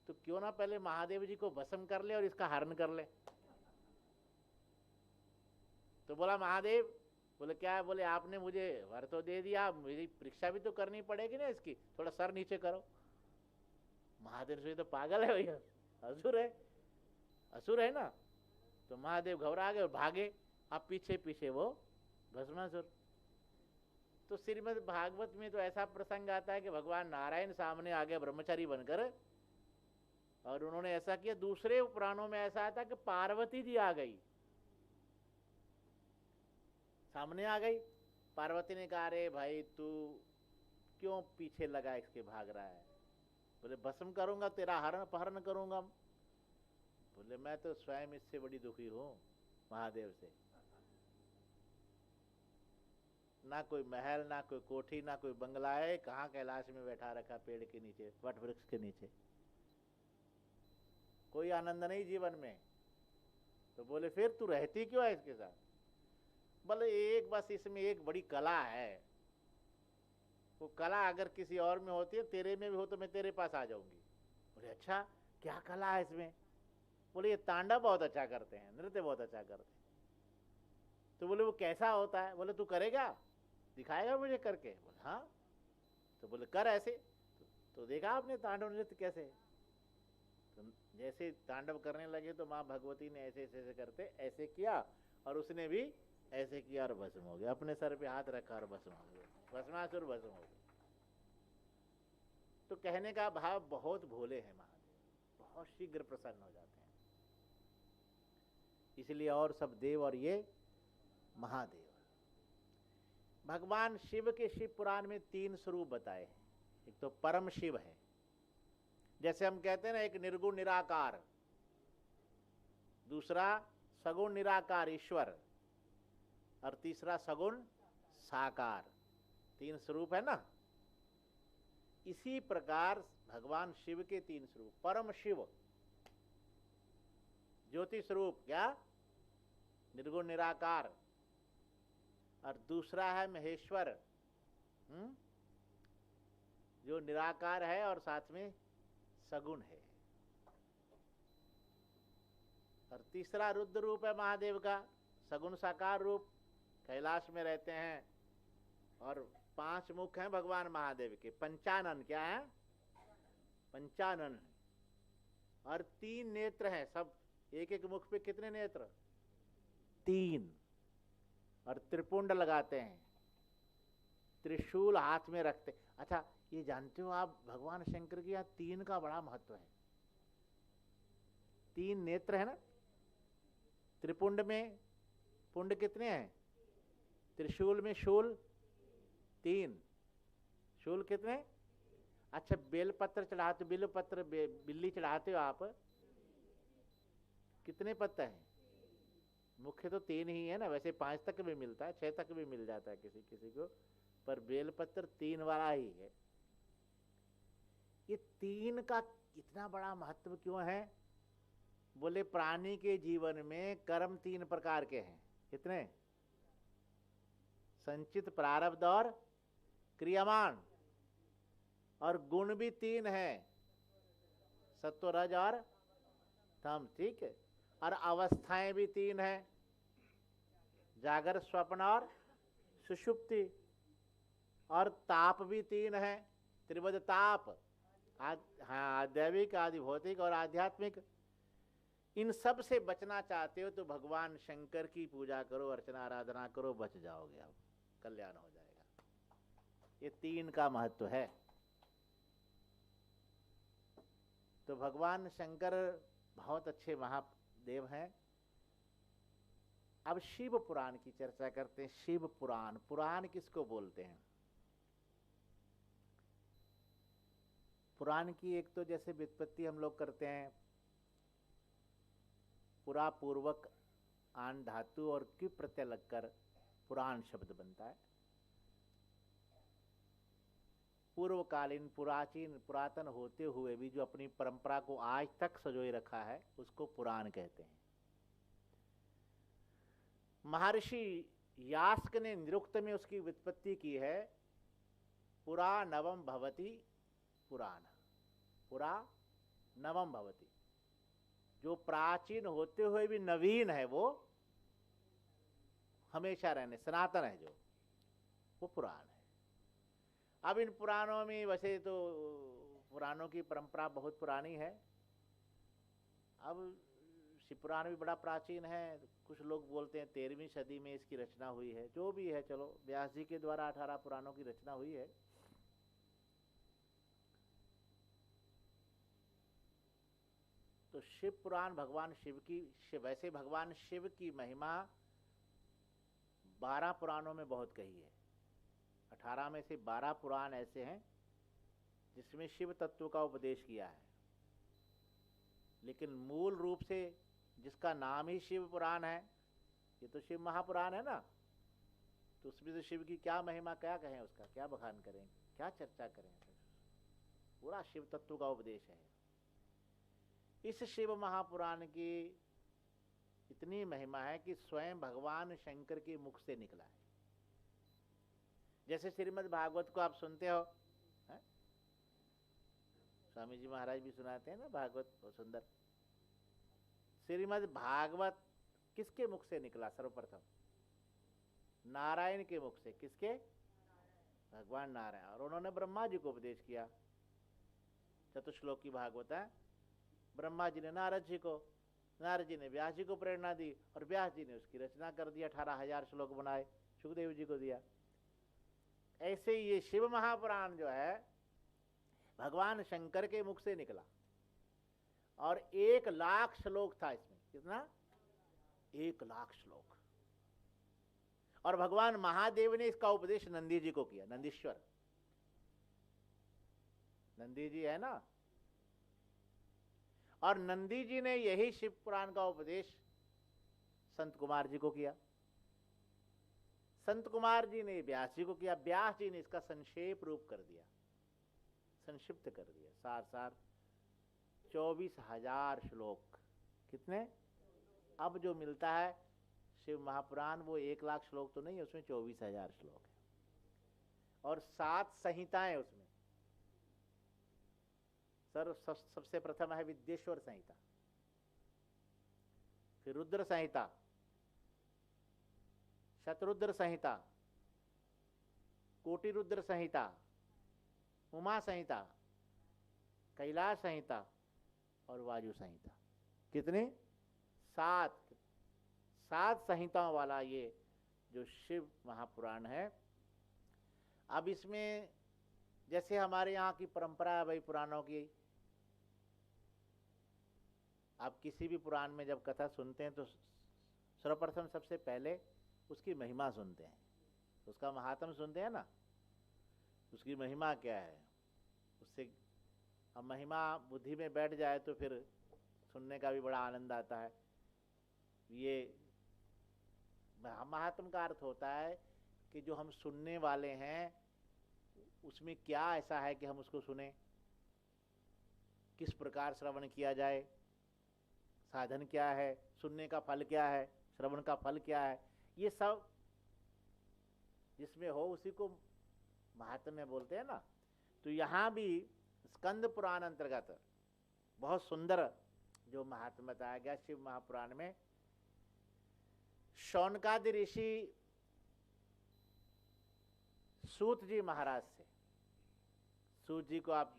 तो क्यों ना पहले महादेव जी को भस्म कर ले और इसका हरण कर ले। तो बोला महादेव, बोले क्या है? बोले आपने मुझे वर तो दे दिया, मेरी परीक्षा भी तो करनी पड़ेगी ना इसकी, थोड़ा सर नीचे करो। महादेव से तो पागल है भैया, असुर है, असुर है ना। तो महादेव घबरा गए और भागे। अब पीछे पीछे वो भस्मासुर। तो श्रीमद् भागवत में तो ऐसा प्रसंग आता है कि भगवान नारायण सामने आ गए ब्रह्मचारी बनकर, और उन्होंने ऐसा किया। दूसरे पुराणों में ऐसा आता कि पार्वती जी आ गई, सामने आ गई। पार्वती ने कहा अरे भाई तू क्यों पीछे लगा, इसके भाग रहा है? बोले भस्म करूंगा, तेरा हरण अपहरण करूंगा। बोले मैं तो स्वयं इससे बड़ी दुखी हूं महादेव से। ना कोई महल, ना कोई कोठी, ना कोई बंगला है, कहाँ कैलाश में बैठा रखा पेड़ के नीचे, वट वृक्ष के नीचे, कोई आनंद नहीं जीवन में। तो बोले फिर तू रहती क्यों है इसके साथ? बोले एक बस इसमें एक बड़ी कला है, वो कला अगर किसी और में होती है, तेरे में भी हो तो मैं तेरे पास आ जाऊंगी। बोले अच्छा क्या कला है इसमें? बोले ये तांडव बहुत अच्छा करते हैं, नृत्य बहुत अच्छा करते हैं। तो बोले वो कैसा होता है? बोले तू करेगा, दिखाएगा मुझे करके? बोले हाँ। तो बोले कर ऐसे। तो देखा आपने तांडव नृत्य कैसे? तो जैसे तांडव करने लगे तो माँ भगवती ने ऐसे ऐसे करते ऐसे किया, और उसने भी ऐसे किया और भस्म हो गया। अपने सर पे हाथ रखा और भस्म हो गया, भस्मासुर भस्म हो गया। तो कहने का भाव बहुत भोले हैं महादेव, बहुत शीघ्र प्रसन्न हो जाते हैं, इसलिए और सब देव और ये महादेव। भगवान शिव के शिव पुराण में 3 स्वरूप बताए हैं। एक तो परम शिव है, जैसे हम कहते हैं ना, एक निर्गुण निराकार, दूसरा सगुण निराकार ईश्वर, और तीसरा सगुण साकार। 3 स्वरूप है ना। इसी प्रकार भगवान शिव के 3 स्वरूप, परम शिव ज्योति स्वरूप, क्या निर्गुण निराकार, और दूसरा है महेश्वर, जो निराकार है और साथ में सगुण है। और तीसरा रुद्र रूप है महादेव का, सगुण साकार रूप, कैलाश में रहते हैं। और 5 मुख हैं भगवान महादेव के, पंचानन क्या है, पंचानन। और 3 नेत्र हैं, सब एक एक मुख पे कितने नेत्र, 3। और त्रिपुंड लगाते हैं, त्रिशूल हाथ में रखते। अच्छा, ये जानते हो आप भगवान शंकर की यहाँ 3 का बड़ा महत्व है। 3 नेत्र है ना, त्रिपुंड में पुंड कितने हैं, त्रिशूल में शूल 3, शूल कितने। अच्छा, बेलपत्र चढ़ाते, बेलपत्र बिल्ली चढ़ाते हो आप, कितने पत्ते हैं, मुख्य तो 3 ही है ना, वैसे 5 तक भी मिलता है, 6 तक भी मिल जाता है किसी किसी को, पर बेलपत्र 3 वाला ही है। ये 3 का इतना बड़ा महत्व क्यों है, बोले प्राणी के जीवन में कर्म 3 प्रकार के हैं, कितने, संचित, प्रारब्ध और क्रियामान। और गुण भी 3 है, सत्व, रज और तम, ठीक है। और अवस्थाएं भी 3 है, जागर, स्वप्न और सुषुप्ति। और ताप भी 3 है, त्रिविध ताप, हाँ, दैविक, आदि भौतिक और आध्यात्मिक। इन सब से बचना चाहते हो तो भगवान शंकर की पूजा करो, अर्चना आराधना करो, बच जाओगे आप, कल्याण हो जाएगा। ये 3 का महत्व है। तो भगवान शंकर बहुत अच्छे महादेव हैं। अब शिव पुराण की चर्चा करते हैं। शिव पुराण, पुराण किसको बोलते हैं? पुराण की एक तो जैसे व्युत्पत्ति हम लोग करते हैं, पुरा पूर्वक आन धातु और कि प्रत्यय लगकर पुराण शब्द बनता है। पूर्वकालीन, पुराचीन, पुरातन होते हुए भी जो अपनी परंपरा को आज तक सजोए रखा है उसको पुराण कहते हैं। महर्षि यास्क ने निरुक्त में उसकी व्युत्पत्ति की है, पुरा नवम भवति पुराण, पुरा नवम भवति, जो प्राचीन होते हुए भी नवीन है, वो हमेशा रहने, सनातन है, जो वो पुराण है। अब इन पुराणों में वैसे तो पुराणों की परंपरा बहुत पुरानी है। अब शिव पुराण भी बड़ा प्राचीन है, कुछ लोग बोलते हैं 13वीं सदी में इसकी रचना हुई है, जो भी है, चलो व्यास जी के द्वारा 18 पुराणों की रचना हुई है। तो शिव पुराण भगवान शिव की, वैसे भगवान शिव की महिमा 12 पुराणों में बहुत कही है। 18 में से 12 पुराण ऐसे हैं जिसमें शिव तत्व का उपदेश किया है, लेकिन मूल रूप से जिसका नाम ही शिव पुराण है, ये तो शिव महापुराण है ना, तो उसमें तो शिव की क्या महिमा, क्या कहें, उसका क्या बखान करें, क्या चर्चा करें, पूरा शिव तत्व का उपदेश है। इस शिव महापुराण की इतनी महिमा है कि स्वयं भगवान शंकर के मुख से निकला है। जैसे श्रीमद् भागवत को आप सुनते हो, है? स्वामी जी महाराज भी सुनाते हैं ना भागवत, बहुत सुंदर। श्रीमद् भागवत किसके मुख से निकला? सर्वप्रथम नारायण के मुख से। किसके? भगवान नारायण। और उन्होंने ब्रह्मा जी को उपदेश किया। चतुश्लोकी भागवत है, ब्रह्मा जी ने नारद जी को, नारद जी ने व्यास जी को प्रेरणा दी, और व्यास जी ने उसकी रचना कर दी, 18,000 श्लोक बनाए, सुखदेव जी को दिया। ऐसे ही ये शिव महापुराण जो है भगवान शंकर के मुख से निकला, और 1,00,000 श्लोक था इसमें। कितना? 1,00,000 श्लोक। और भगवान महादेव ने इसका उपदेश नंदी जी को किया, नंदीश्वर, नंदी जी है ना, और नंदी जी ने यही शिव पुराण का उपदेश संत कुमार जी को किया, संत कुमार जी ने व्यास जी को किया, व्यास जी ने इसका संक्षेप रूप कर दिया, संक्षिप्त कर दिया, सार सार 24,000 श्लोक। कितने? अब जो मिलता है शिव महापुराण वो 1,00,000 श्लोक तो नहीं है, उसमें 24,000 श्लोक है, और 7 संहिताएं उसमें, सबसे प्रथम है विद्येश्वर संहिता, फिर रुद्र संहिता, शतरुद्र संहिता, कोटि रुद्र संहिता, उमा संहिता, कैलाश संहिता और वायु संहिता। कितनी? 7 संहिताओं वाला ये जो शिव महापुराण है। अब इसमें जैसे हमारे यहाँ की परंपरा है भाई पुराणों की, आप किसी भी पुराण में जब कथा सुनते हैं तो सर्वप्रथम सबसे पहले उसकी महिमा सुनते हैं, उसका महात्म सुनते हैं ना, उसकी महिमा क्या है, उससे अब महिमा बुद्धि में बैठ जाए तो फिर सुनने का भी बड़ा आनंद आता है। ये महात्म का अर्थ होता है कि जो हम सुनने वाले हैं उसमें क्या ऐसा है कि हम उसको सुने, किस प्रकार श्रवण किया जाए, साधन क्या है, सुनने का फल क्या है, श्रवण का फल क्या है, ये सब जिसमें हो उसी को महात्म्य बोलते हैं ना। तो यहाँ भी स्कंद पुराण अंतर्गत बहुत सुंदर जो महात्म्य बताया गया शिव महापुराण में। शौनकादि ऋषि सूत जी महाराज से, सूत जी को आप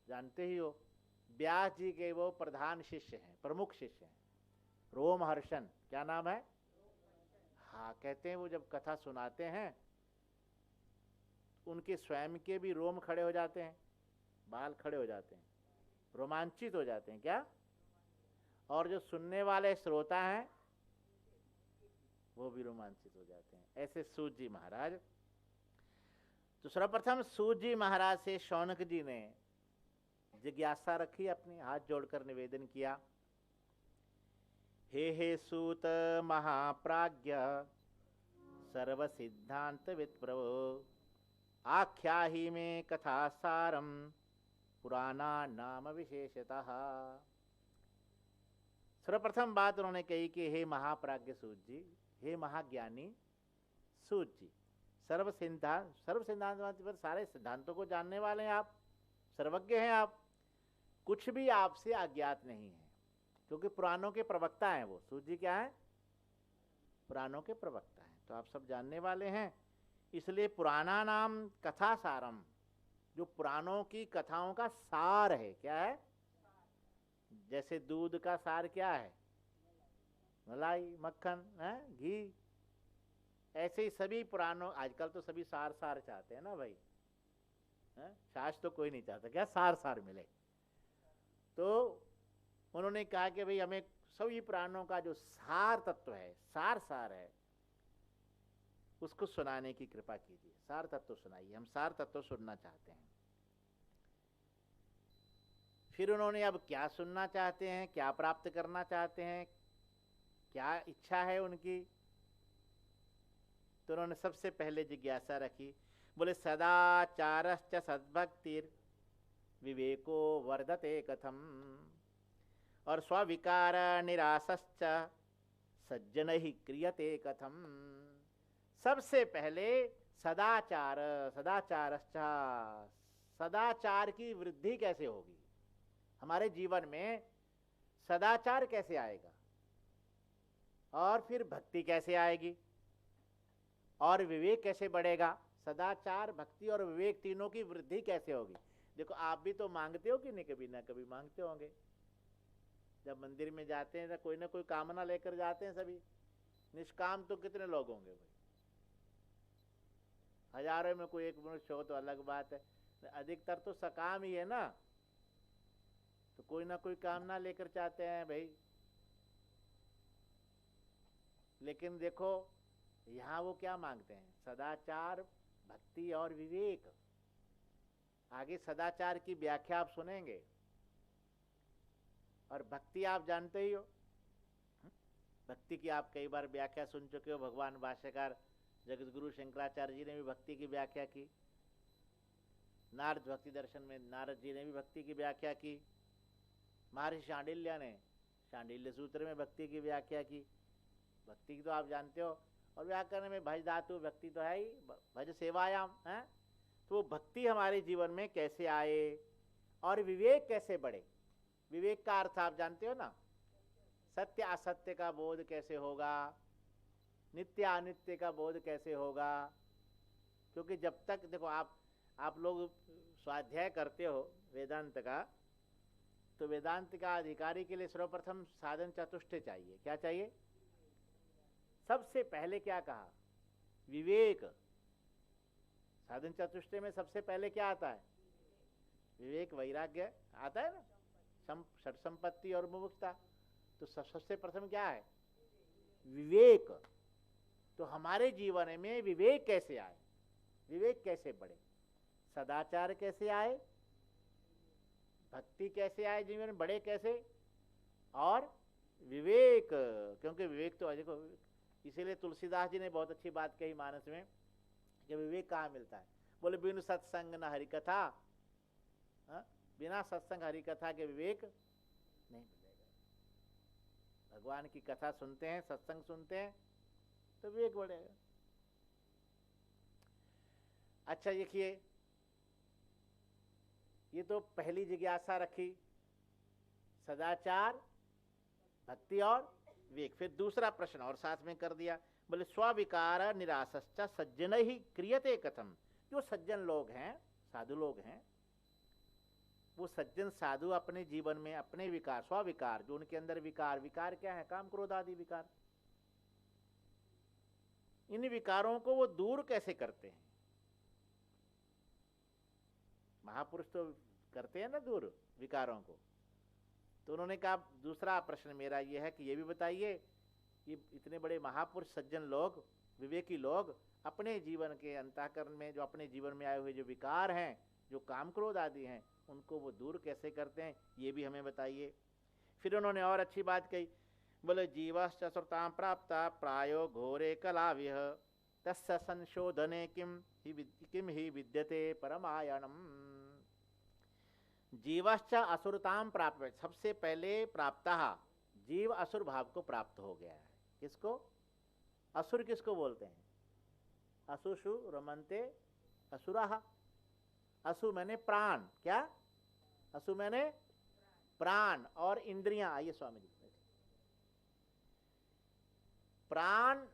जानते ही हो, व्यास जी के वो प्रधान शिष्य हैं, प्रमुख शिष्य हैं, रोमहर्षण, क्या नाम है? हाँ, कहते हैं वो जब कथा सुनाते हैं उनके स्वयं के भी रोम खड़े हो जाते हैं, बाल खड़े हो जाते हैं, रोमांचित हो जाते हैं क्या, और जो सुनने वाले श्रोता हैं वो भी रोमांचित हो जाते हैं। ऐसे सूत जी महाराज। तो सर्वप्रथम सूत जी महाराज से शौनक जी ने जिज्ञासा रखी, अपनी हाथ जोड़कर निवेदन किया, हे सूत महाप्राज्ञ सर्व सिद्धांत विप्रभो आख्याहि में कथा सारम पुराना नाम विशेषतः। सर्वप्रथम बात उन्होंने कही कि हे महाप्राज्ञ सूत जी, हे महाज्ञानी सूत जी, सर्व सिद्धांत पर सारे सिद्धांतों को जानने वाले हैं आप, सर्वज्ञ हैं आप, कुछ भी आपसे अज्ञात नहीं है, क्योंकि पुराणों के प्रवक्ता हैं वो। सूत जी क्या है? पुराणों के प्रवक्ता हैं, तो आप सब जानने वाले हैं। इसलिए पुराना नाम कथा सारम, जो पुराणों की कथाओं का सार है, क्या है? जैसे दूध का सार क्या है? मलाई, मक्खन, घी। ऐसे ही सभी पुराणों, आजकल तो सभी सार चाहते हैं ना भाई, छाछ तो कोई नहीं चाहता क्या सार मिले। तो उन्होंने कहा कि भाई हमें सभी पुराणों का जो सार तत्व है, सार है, उसको सुनाने की कृपा कीजिए। सार तत्व सुनाइए, हम सार तत्व सुनना चाहते हैं। फिर उन्होंने अब क्या सुनना चाहते हैं, क्या प्राप्त करना चाहते हैं, क्या इच्छा है उनकी, तो उन्होंने सबसे पहले जिज्ञासा रखी, बोले सदाचारश्च सद्भक्तिर विवेको वर्धते कथम, और स्विकार निरासश्च सज्जन ही क्रियते कथम। सबसे पहले सदाचार की वृद्धि कैसे होगी, हमारे जीवन में सदाचार कैसे आएगा, और फिर भक्ति कैसे आएगी, और विवेक कैसे बढ़ेगा। सदाचार, भक्ति और विवेक तीनों की वृद्धि कैसे होगी। देखो आप भी तो मांगते हो कि नहीं, कभी ना कभी मांगते होंगे। जब मंदिर में जाते हैं तो कोई ना कोई कामना लेकर जाते हैं सभी। निष्काम तो कितने लोग होंगे भाई, हजारों में कोई एक मनुष्य हो तो अलग बात है, अधिकतर तो सकाम ही है ना, तो कोई ना कोई कामना लेकर चाहते हैं भाई। लेकिन देखो यहाँ वो क्या मांगते हैं, सदाचार, भक्ति और विवेक। आगे सदाचार की व्याख्या आप सुनेंगे, और भक्ति आप जानते ही हो, भक्ति की आप कई बार व्याख्या सुन चुके हो। भगवान भाष्यकार जगत गुरु शंकराचार्य जी ने भी भक्ति की व्याख्या की, नारद भक्ति दर्शन में नारद जी ने भी भक्ति की व्याख्या की, महर्षि शांडिल्य ने शांडिल्य सूत्र में भक्ति की व्याख्या की। भक्ति की तो आप जानते हो, और व्याकरण में भज धातु भक्ति तो है ही, भज सेवायाम है। तो वो भक्ति हमारे जीवन में कैसे आए, और विवेक कैसे बढ़े? विवेक का अर्थ आप जानते हो ना, सत्य असत्य का बोध कैसे होगा, नित्य अनित्य का बोध कैसे होगा। क्योंकि जब तक देखो आप लोग स्वाध्याय करते हो वेदांत का, तो वेदांत का अधिकारी के लिए सर्वप्रथम साधन चतुष्टय चाहिए। क्या चाहिए? सबसे पहले क्या कहा? विवेक। साधन चतुष्टय में सबसे पहले क्या आता है? विवेक, वैराग्य आता है ना, षट संपत्ति और मुमुक्षुता। तो सबसे प्रथम क्या है? विवेक। तो हमारे जीवन में विवेक कैसे आए, विवेक कैसे बढ़े, सदाचार कैसे आए, भक्ति कैसे आए जीवन में बढ़े कैसे, और विवेक। क्योंकि विवेक तो देखो, इसीलिए तुलसीदास जी ने बहुत अच्छी बात कही मानस में कि विवेक कहाँ मिलता है? बोले बिनु सत्संग न हरि कथा, बिना सत्संग हरि कथा के विवेक नहीं मिलेगा। भगवान की कथा सुनते हैं, सत्संग सुनते हैं तो विवेक बढ़ेगा। अच्छा देखिए, ये तो पहली जिज्ञासा रखी, सदाचार, भक्ति और विवेक। फिर दूसरा प्रश्न और साथ में कर दिया, बोले स्विकार निरासश्च सज्जन ही क्रियते कथम। जो सज्जन लोग हैं, साधु लोग हैं, वो सज्जन साधु अपने जीवन में अपने विकार, स्विकार, जो उनके अंदर विकार, विकार क्या है? काम क्रोध आदि विकार। इन विकारों को वो दूर कैसे करते हैं? महापुरुष तो करते हैं ना दूर विकारों को। तो उन्होंने कहा, दूसरा प्रश्न मेरा ये है कि ये भी बताइए, ये इतने बड़े महापुरुष सज्जन लोग, विवेकी लोग, अपने जीवन के अंतःकरण में जो अपने जीवन में आए हुए जो विकार हैं, जो काम क्रोध आदि हैं, उनको वो दूर कैसे करते हैं, ये भी हमें बताइए। फिर उन्होंने और अच्छी बात कही, बोले जीवश्च श्रुतां प्राप्ता प्रायो घोरे कलाविह तस्य संशोधने किम ही विद्यते परमायणम। जीवश्च असुरतां प्राप्त, सबसे पहले प्राप्तः, जीव असुर भाव को प्राप्त हो गया है। किसको? असुर किसको बोलते हैं? असुषु रमन्ते असुराः। असु मैंने प्राण, क्या? असु मैंने प्राण और इंद्रियां। आइए स्वामी जी, प्राण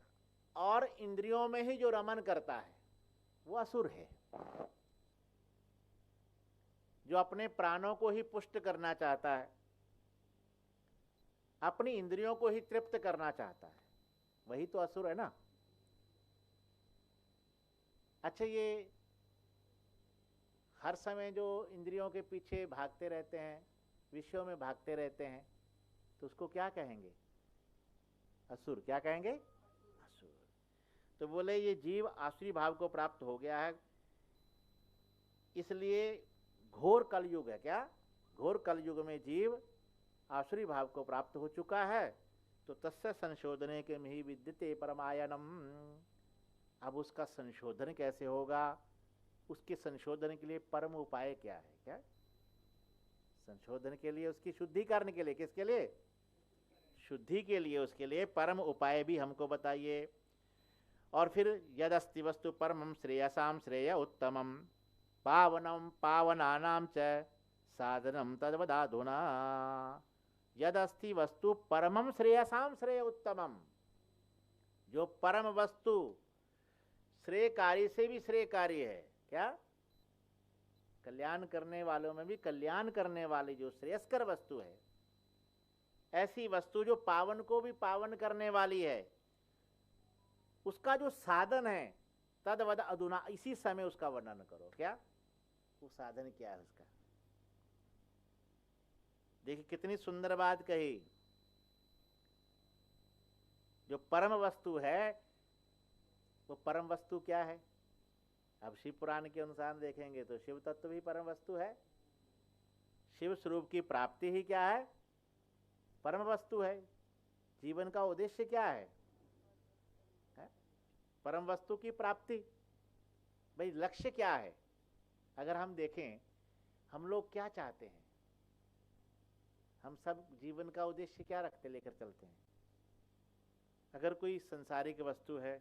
और इंद्रियों में ही जो रमन करता है वो असुर है। जो अपने प्राणों को ही पुष्ट करना चाहता है, अपनी इंद्रियों को ही तृप्त करना चाहता है, वही तो असुर है ना। अच्छा, ये हर समय जो इंद्रियों के पीछे भागते रहते हैं, विषयों में भागते रहते हैं, तो उसको क्या कहेंगे? असुर। क्या कहेंगे? असुर। तो बोले ये जीव आसुरी भाव को प्राप्त हो गया है, इसलिए घोर कलयुग है। क्या? घोर कलयुग में जीव आसुरी भाव को प्राप्त हो चुका है। तो तस्य संशोधने के ही विद्यते परमायणम। अब उसका संशोधन कैसे होगा? उसके संशोधन के लिए परम उपाय क्या है? क्या संशोधन के लिए? उसकी शुद्धिकरण के लिए। किसके लिए? शुद्धि के लिए। उसके लिए परम उपाय भी हमको बताइए। और फिर यदस्ति वस्तु परमं श्रेयसां श्रेय उत्तमं पावनं पावनानां च साधनं तद्वदाधुना। यदस्ति वस्तु परमं श्रेयसां श्रेय उत्तमम, जो परम वस्तु श्रेयकारी से भी श्रेयकारी है। क्या? कल्याण करने वालों में भी कल्याण करने वाली जो श्रेयस्कर वस्तु है, ऐसी वस्तु जो पावन को भी पावन करने वाली है, उसका जो साधन है तद्वद अधुना, इसी समय उसका वर्णन करो। क्या? वो साधन क्या है उसका? देखिए कितनी सुंदर बात कही। जो परम वस्तु है, वो परम वस्तु क्या है? अब शिव पुराण के अनुसार देखेंगे तो शिव तत्व भी परम वस्तु है। शिव स्वरूप की प्राप्ति ही क्या है? परम वस्तु है। जीवन का उद्देश्य क्या है? परम वस्तु की प्राप्ति। भाई लक्ष्य क्या है? अगर हम देखें, हम लोग क्या चाहते हैं? हम सब जीवन का उद्देश्य क्या रखते लेकर चलते हैं? अगर कोई संसारिक वस्तु है,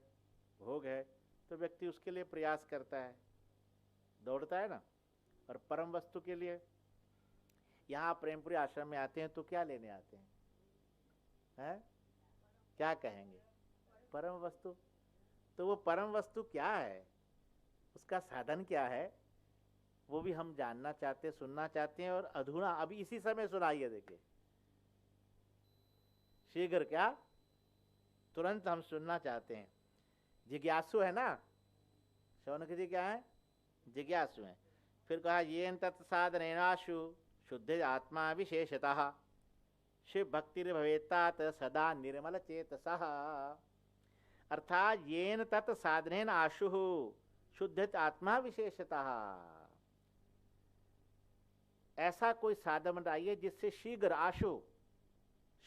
भोग है, तो व्यक्ति उसके लिए प्रयास करता है, दौड़ता है ना। और परम वस्तु के लिए यहाँ प्रेमपुरी आश्रम में आते हैं तो क्या लेने आते हैं? क्या कहेंगे? परम वस्तु। तो वो परम वस्तु क्या है, उसका साधन क्या है, वो भी हम जानना चाहते हैं, सुनना चाहते हैं। और अधूरा अभी इसी समय सुनाइए, देखिए शीघ्र क्या, तुरंत हम सुनना चाहते हैं। जिज्ञासु है ना, शौनक जी क्या है? जिज्ञासु हैं। फिर कहा येन तत्साधनेनाशु शुद्ध आत्मा विशेषतः शिव भक्तिर भवेतात सदा निर्मल चेतसः। अर्थात येन तत् साधनेन आशु शुद्ध आत्मा विशेषतः, ऐसा कोई साधन बनाइए जिससे शीघ्र, आशु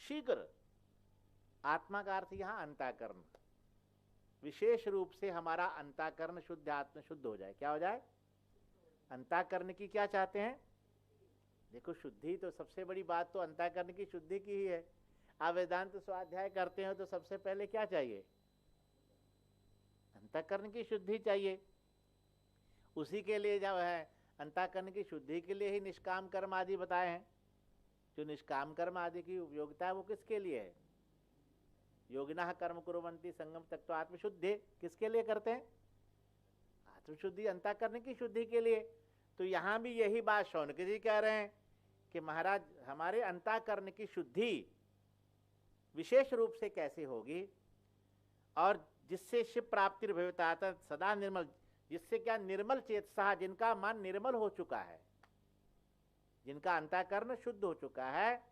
शीघ्र, आत्मा का अर्थ यहाँ अंतःकरण, विशेष रूप से हमारा अंतःकरण शुद्ध, आत्मा शुद्ध हो जाए। क्या हो जाए? अंतःकरण की क्या चाहते हैं? देखो शुद्धि तो सबसे बड़ी बात तो अंतःकरण की शुद्धि की ही है। आप वेदांत स्वाध्याय करते हो तो सबसे पहले क्या चाहिए? अंतःकरण की शुद्धि चाहिए। उसी के लिए जो है अंतःकरण की शुद्धि के लिए ही निष्काम कर्म आदि बताए हैं। जो निष्काम कर्म आदि की उपयोगिता है वो किसके लिए है? योगिनः कर्म कुर्वन्ति संगम तत्व आत्मशुद्धि, किसके लिए करते हैं? आत्मशुद्धि, अंतःकरण की शुद्धि के लिए। तो यहाँ भी यही बात शौनक जी कह रहे हैं कि महाराज हमारे अंतःकरण की शुद्धि विशेष रूप से कैसे होगी, और जिससे शिव प्राप्ति भविता सदा निर्मल, जिससे क्या, निर्मल चेतसा, जिनका मन निर्मल हो चुका है, जिनका अंतःकरण शुद्ध हो चुका है।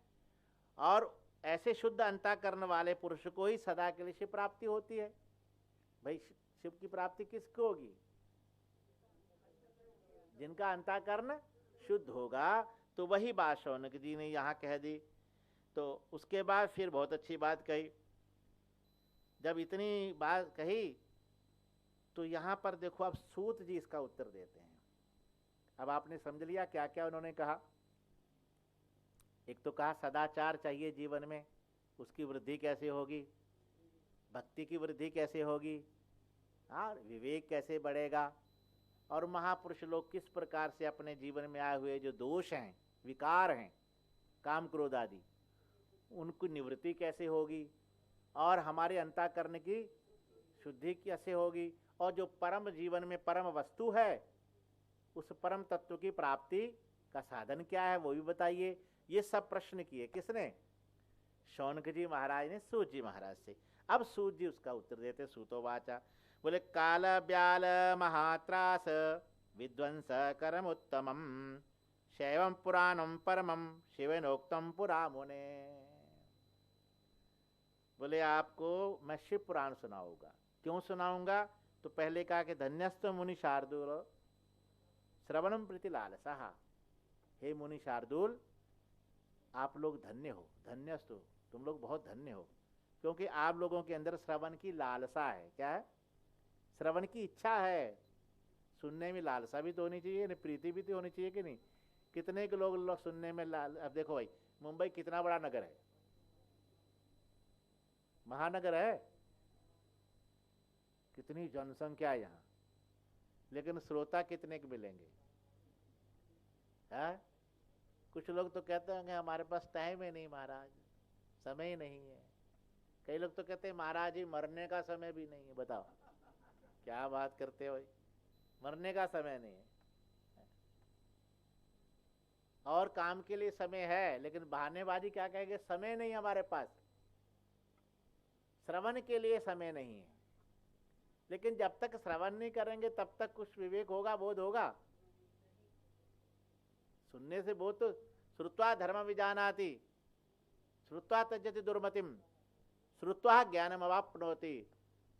और ऐसे शुद्ध अंतःकरण वाले पुरुष को ही सदा के लिए शिव प्राप्ति होती है। भाई शिव की प्राप्ति किसको होगी? जिनका अंतःकरण शुद्ध होगा। तो वही बात शौनक जी ने यहाँ कह दी। तो उसके बाद फिर बहुत अच्छी बात कही। जब इतनी बात कही तो यहाँ पर देखो अब सूत जी इसका उत्तर देते हैं। अब आपने समझ लिया क्या क्या उन्होंने कहा। एक तो कहा सदाचार चाहिए जीवन में, उसकी वृद्धि कैसे होगी, भक्ति की वृद्धि कैसे होगी, और विवेक कैसे बढ़ेगा, और महापुरुष लोग किस प्रकार से अपने जीवन में आए हुए जो दोष हैं, विकार हैं, काम क्रोध आदि, उनकी निवृत्ति कैसे होगी, और हमारे अंतःकरण की शुद्धि कैसे होगी, और जो परम जीवन में परम वस्तु है उस परम तत्व की प्राप्ति का साधन क्या है वो भी बताइए। ये सब प्रश्न किए किसने? शौनक जी महाराज ने सूत जी महाराज से। अब सूत जी उसका उत्तर देते। सूतोवाचा, बोले काल ब्याल महात्रास विध्वंस करम उत्तमम शैवम पुराणम परमम शिवेनोक्तम पुरा मुने। बोले आपको मैं शिव पुराण सुनाऊंगा। क्यों सुनाऊंगा? तो पहले कहा कि धन्यस्त मुनि शार्दूल श्रवणम प्रति लालसा। हे मुनि शार्दूल, आप लोग धन्य हो, धन्यस्त हो, तुम लोग बहुत धन्य हो, क्योंकि आप लोगों के अंदर श्रवण की लालसा है। क्या है? श्रवण की इच्छा है। सुनने में लालसा भी तो होनी चाहिए, प्रीति भी तो होनी चाहिए कि नहीं? कितने के लोग सुनने में अब देखो भाई, मुंबई कितना बड़ा नगर है, महानगर है, कितनी जनसंख्या है यहाँ, लेकिन श्रोता कितने के मिलेंगे? है? कुछ लोग तो कहते होंगे हमारे पास टाइम ही नहीं महाराज, समय ही नहीं है। कई लोग तो कहते हैं महाराज जी मरने का समय भी नहीं है। बताओ क्या बात करते हो भाई, मरने का समय नहीं है। और काम के लिए समय है, लेकिन बहानेबाजी क्या कहेंगे, समय नहीं हमारे पास, श्रवण के लिए समय नहीं है। लेकिन जब तक श्रवण नहीं करेंगे तब तक कुछ विवेक होगा, बोध होगा। सुनने से बोध तो, श्रुत्वा धर्म विजानाति श्रुत्वा त्यजति दुर्मतिम श्रुत्वा ज्ञानम अवाप्नोति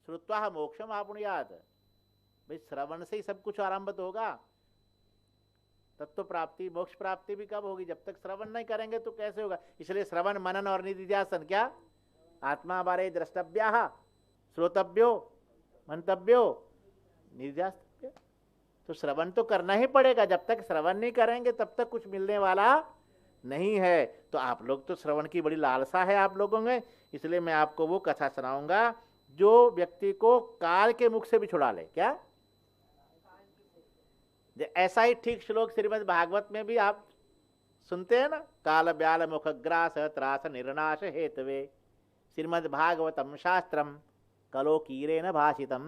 श्रुत्वा मोक्षम आपुनुयात्। भाई श्रवण से ही सब कुछ आरंभ तो होगा। तत्व प्राप्ति, मोक्ष प्राप्ति भी कब होगी? जब तक श्रवण नहीं करेंगे तो कैसे होगा? इसलिए श्रवण मनन और निधिध्यासन क्या, आत्मा बारे द्रष्टव्या श्रोतव्यो मंतव्यो निधिध्यासन। तो श्रवण तो करना ही पड़ेगा। जब तक श्रवण नहीं करेंगे तब तक कुछ मिलने वाला नहीं है। तो आप लोग तो श्रवण की बड़ी लालसा है आप लोगों में, इसलिए मैं आपको वो कथा सुनाऊंगा जो व्यक्ति को काल के मुख से भी छुड़ा ले। क्या? ऐसा ही ठीक श्लोक श्रीमद् भागवत में भी आप सुनते हैं ना, काल ब्याल मुख ग्रास त्रास निर्नाश हेतवे श्रीमद् भागवतम शास्त्रम कलो कीरे न भाषितम।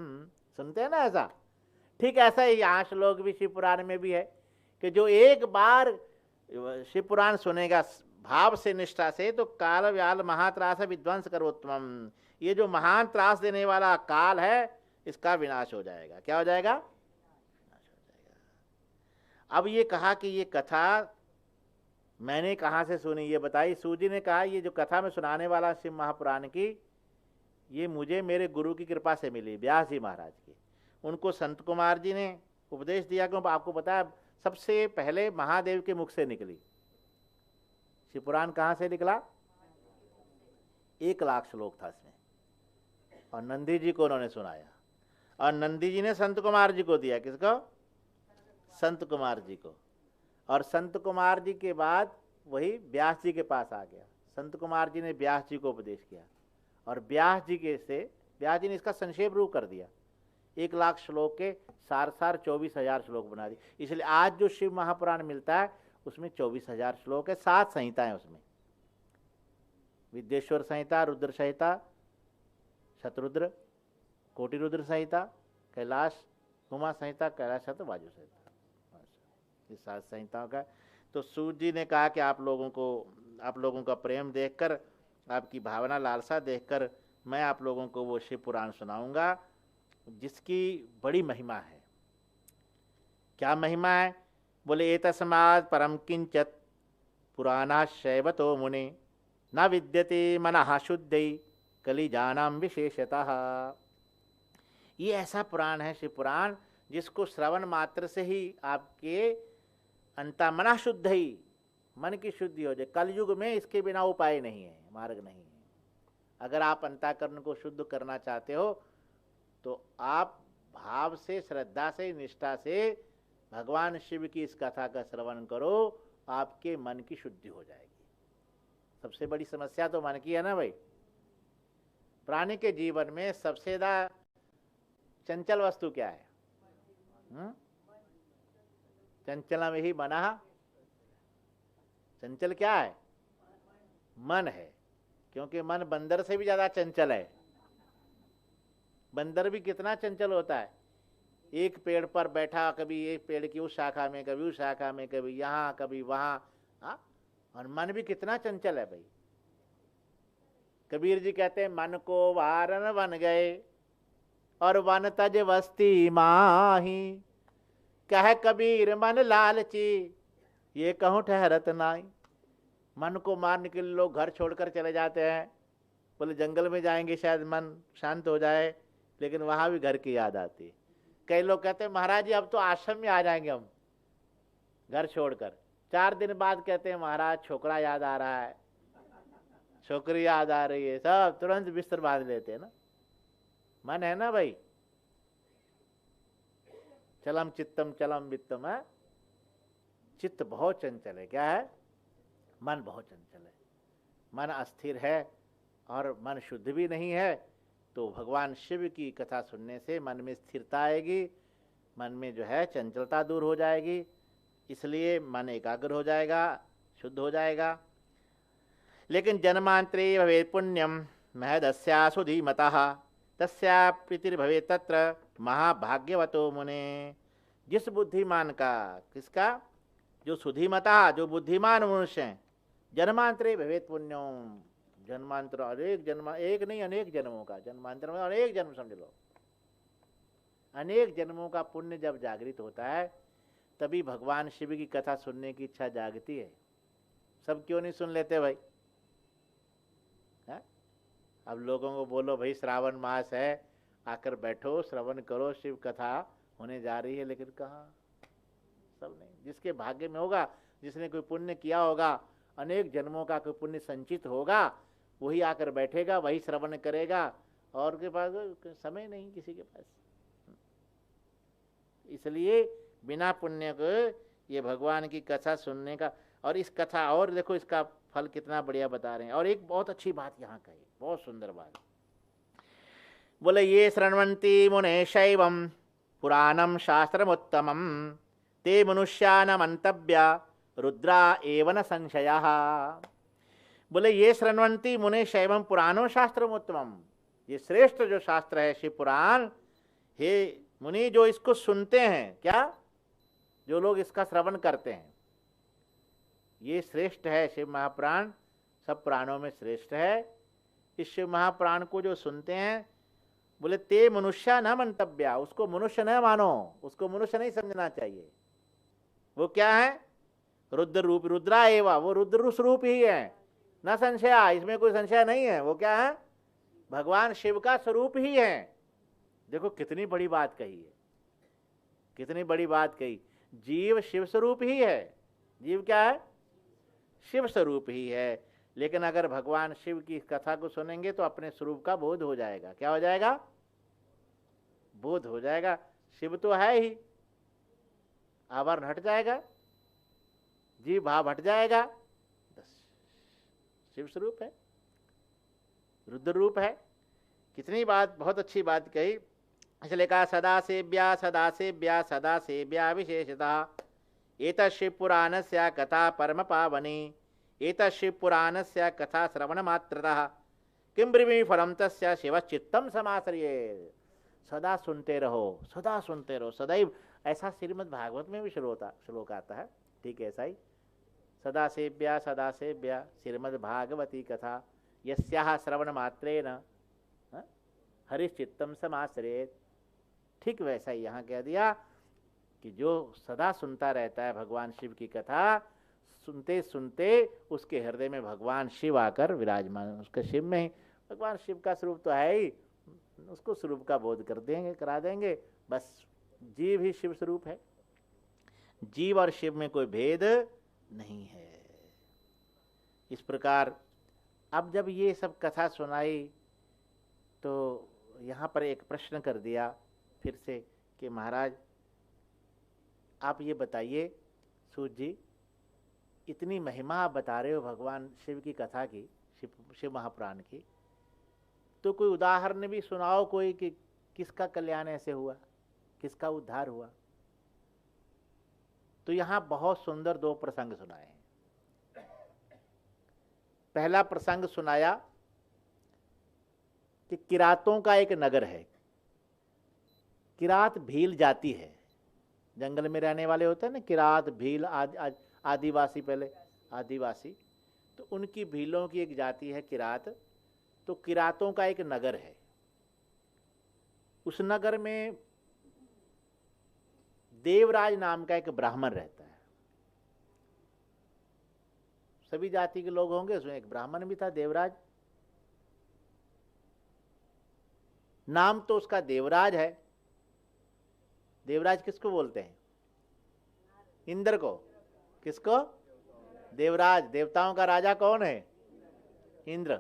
सुनते हैं ना ऐसा। ठीक ऐसा ही यहाँ श्लोक भी शिव पुराण में भी है कि जो एक बार शिव पुराण सुनेगा भाव से निष्ठा से, तो काल व्याल महात्रास विध्वंस करोत्तम, ये जो महान त्रास देने वाला काल है इसका विनाश हो जाएगा। क्या हो जाएगा? विनाश हो जाएगा। अब ये कहा कि ये कथा मैंने कहाँ से सुनी, ये बताई। सूजी ने कहा ये जो कथा में सुनाने वाला शिव महापुराण की, ये मुझे मेरे गुरु की कृपा से मिली, व्यास जी महाराज की। उनको संत कुमार जी ने उपदेश दिया। क्यों? आपको पता है सबसे पहले महादेव के मुख से निकली शिव पुराण। कहाँ से निकला? 1,00,000 श्लोक था इसमें, और नंदी जी को उन्होंने सुनाया, और नंदी जी ने संत कुमार जी को दिया। किसको? संत कुमार जी को। और संत कुमार जी के बाद वही व्यास जी के पास आ गया। संत कुमार जी ने व्यास जी को उपदेश किया, और व्यास जी के से व्यास जी ने इसका संक्षेप रूप कर दिया। 1,00,000 श्लोक के सार 24,000 श्लोक बना दी। इसलिए आज जो शिव महापुराण मिलता है उसमें 24,000 श्लोक है, 7 संहिताएं उसमें। विद्येश्वर संहिता, रुद्र संहिता, शतरुद्र, कोटि रुद्र संहिता, कैलाश उमा संहिता, कैलाश शत वायु संहिता, इस 7 संहिताओं का। तो सूत जी ने कहा कि आप लोगों का प्रेम देखकर, आपकी भावना लालसा देखकर मैं आप लोगों को वो शिव पुराण सुनाऊंगा जिसकी बड़ी महिमा है। क्या महिमा है? बोले एतस्मात् परम किंचत पुराणाशैवतो मुने न विद्यते मनः शुद्धै कलिजानां विशेषतः। ये ऐसा पुराण है शिव पुराण जिसको श्रवण मात्र से ही आपके अंता मना शुद्ध ही, मन की शुद्धि हो जाए। कलयुग में इसके बिना उपाय नहीं है, मार्ग नहीं है। अगर आप अंतःकरण को शुद्ध करना चाहते हो तो आप भाव से, श्रद्धा से, निष्ठा से भगवान शिव की इस कथा का श्रवण करो, आपके मन की शुद्धि हो जाएगी। सबसे बड़ी समस्या तो मन की है ना भाई। प्राणी के जीवन में सबसे ज्यादा चंचल वस्तु क्या है? चंचलम ही मनः। चंचल क्या है? मन है। क्योंकि मन बंदर से भी ज्यादा चंचल है। बंदर भी कितना चंचल होता है, एक पेड़ पर बैठा, कभी एक पेड़ की उस शाखा में, कभी उस शाखा में, कभी यहाँ कभी वहाँ। और मन भी कितना चंचल है भाई। कबीर जी कहते हैं मन को वारन बन गए और वन तज वस्ती माही, कह कबीर मन लालची ये कहूँ ठहरत नाई। मन को मारने के लिए लोग घर छोड़कर चले जाते हैं। बोले जंगल में जाएंगे शायद मन शांत हो जाए, लेकिन वहाँ भी घर की याद आती है। कई लोग कहते हैं महाराज जी अब तो आश्रम में आ जाएंगे हम घर छोड़कर। 4 दिन बाद कहते हैं महाराज छोकरा याद आ रहा है, छोकरी याद आ रही है, सब तुरंत बिस्तर बांध लेते हैं ना। मन है ना भाई। चलम चित्तम चलम वित्तम है। चित्त बहुत चंचल है। क्या है? मन बहुत चंचल है। मन अस्थिर है और मन शुद्ध भी नहीं है। तो भगवान शिव की कथा सुनने से मन में स्थिरता आएगी, मन में जो है चंचलता दूर हो जाएगी, इसलिए मन एकाग्र हो जाएगा, शुद्ध हो जाएगा। लेकिन जन्मांतरे भवे पुण्यम महदस्या सुधीमतः तस्या प्रीतिर्भवे तत्र महाभाग्यवतो मुने। जिस बुद्धिमान का, किसका? जो सुधीमता, जो बुद्धिमान मनुष्य हैं, जन्मांतरे भवेत पुण्यम, जन्मांतर अनेक जन्म, एक नहीं अनेक जन्मों का, जन्मांतर में अनेक जन्म समझ लो। अनेक जन्मों का पुण्य जब जागृत होता है तभी भगवान शिव की कथा सुनने की इच्छा जागती है। सब क्यों नहीं सुन लेते भाई? अब लोगों को बोलो भाई श्रावण मास है, आकर बैठो श्रवण करो, शिव कथा होने जा रही है, लेकिन कहाँ? सब नहीं। जिसके भाग्य में होगा, जिसने कोई पुण्य किया होगा, अनेक जन्मों का कोई पुण्य संचित होगा, वही आकर बैठेगा, वही श्रवण करेगा। और के पास समय नहीं किसी के पास। इसलिए बिना पुण्य को ये भगवान की कथा सुनने का, और इस कथा, और देखो इसका फल कितना बढ़िया बता रहे हैं। और एक बहुत अच्छी बात यहाँ कही, बहुत सुंदर बात। बोले ये शृण्वन्ति मुने शैवम पुराणम शास्त्रमुत्तमम ते मनुष्यानां मंतव्या रुद्रा एव न संशयः। बोले ये शृण्वन्ति मुने शैवम पुराणो शास्त्रमुत्तमम्, ये श्रेष्ठ जो शास्त्र है शिव पुराण, हे मुनि जो इसको सुनते हैं, क्या जो लोग इसका श्रवण करते हैं, ये श्रेष्ठ है शिव महापुराण, सब पुराणों में श्रेष्ठ है। इस शिव महापुराण को जो सुनते हैं, बोले ते मनुष्य न मंतव्या, उसको मनुष्य न मानो, उसको मनुष्य नहीं समझना चाहिए। वो क्या है? रुद्र रूप, रुद्रा एवा, वो रुद्र स्वरूप ही है, न संशय, इसमें कोई संशय नहीं है। वो क्या है? भगवान शिव का स्वरूप ही है। देखो कितनी बड़ी बात कही है, कितनी बड़ी बात कही। जीव शिव स्वरूप ही है, जीव क्या है? शिव स्वरूप ही है। लेकिन अगर भगवान शिव की कथा को सुनेंगे तो अपने स्वरूप का बोध हो जाएगा। क्या हो जाएगा? बोध हो जाएगा। शिव तो है ही, आवरण हट जाएगा, जीव भाव हट जाएगा, बस शिव स्वरूप है, रुद्र रूप है। कितनी बात, बहुत अच्छी बात कही। इसलिए कहा सदा सेव्या सदा सेव्या सदा सेव्या विशेषता। एतत् शिव पुराणस्य कथा परम पावनी, एतत् शिव पुराणस्य कथा श्रवण मात्रतः किं ब्रवीमि फलं तस्य शिवश्चित्तं समाश्रयेत्। सदा सुनते रहो, सदा सुनते रहो, सदैव। ऐसा श्रीमद् भागवत में भी श्लोक आता है, ठीक है, ऐसा ही। सदा सेव्या श्रीमद् भागवती कथा यस्याः श्रवण मात्रेण हरिश्चित्तं समाश्रयेत्। ठीक वैसा ही यहाँ कह दिया कि जो सदा सुनता रहता है भगवान शिव की कथा, सुनते सुनते उसके हृदय में भगवान शिव आकर विराजमान, उसके शिव में ही भगवान शिव का स्वरूप तो है ही, उसको स्वरूप का बोध कर देंगे, करा देंगे। बस जीव ही शिव स्वरूप है, जीव और शिव में कोई भेद नहीं है। इस प्रकार अब जब ये सब कथा सुनाई तो यहाँ पर एक प्रश्न कर दिया फिर से कि महाराज आप ये बताइए, सूत जी, इतनी महिमा आप बता रहे हो भगवान शिव की कथा की, शिव महापुराण की, तो कोई उदाहरण भी सुनाओ कोई कि किसका कल्याण ऐसे हुआ, किसका उद्धार हुआ। तो यहाँ बहुत सुंदर दो प्रसंग सुनाए हैं। पहला प्रसंग सुनाया कि किरातों का एक नगर है, किरात भील जाति है, जंगल में रहने वाले होते हैं ना, किरात भील आदिवासी, पहले आदिवासी, तो उनकी भीलों की एक जाति है किरात। तो किरातों का एक नगर है, उस नगर में देवराज नाम का एक ब्राह्मण रहता है। सभी जाति के लोग होंगे, उसमें एक ब्राह्मण भी था, देवराज। नाम तो उसका देवराज है। देवराज किसको बोलते हैं? इंद्र को। किसको? देवराज। देवताओं का राजा कौन है? इंद्र।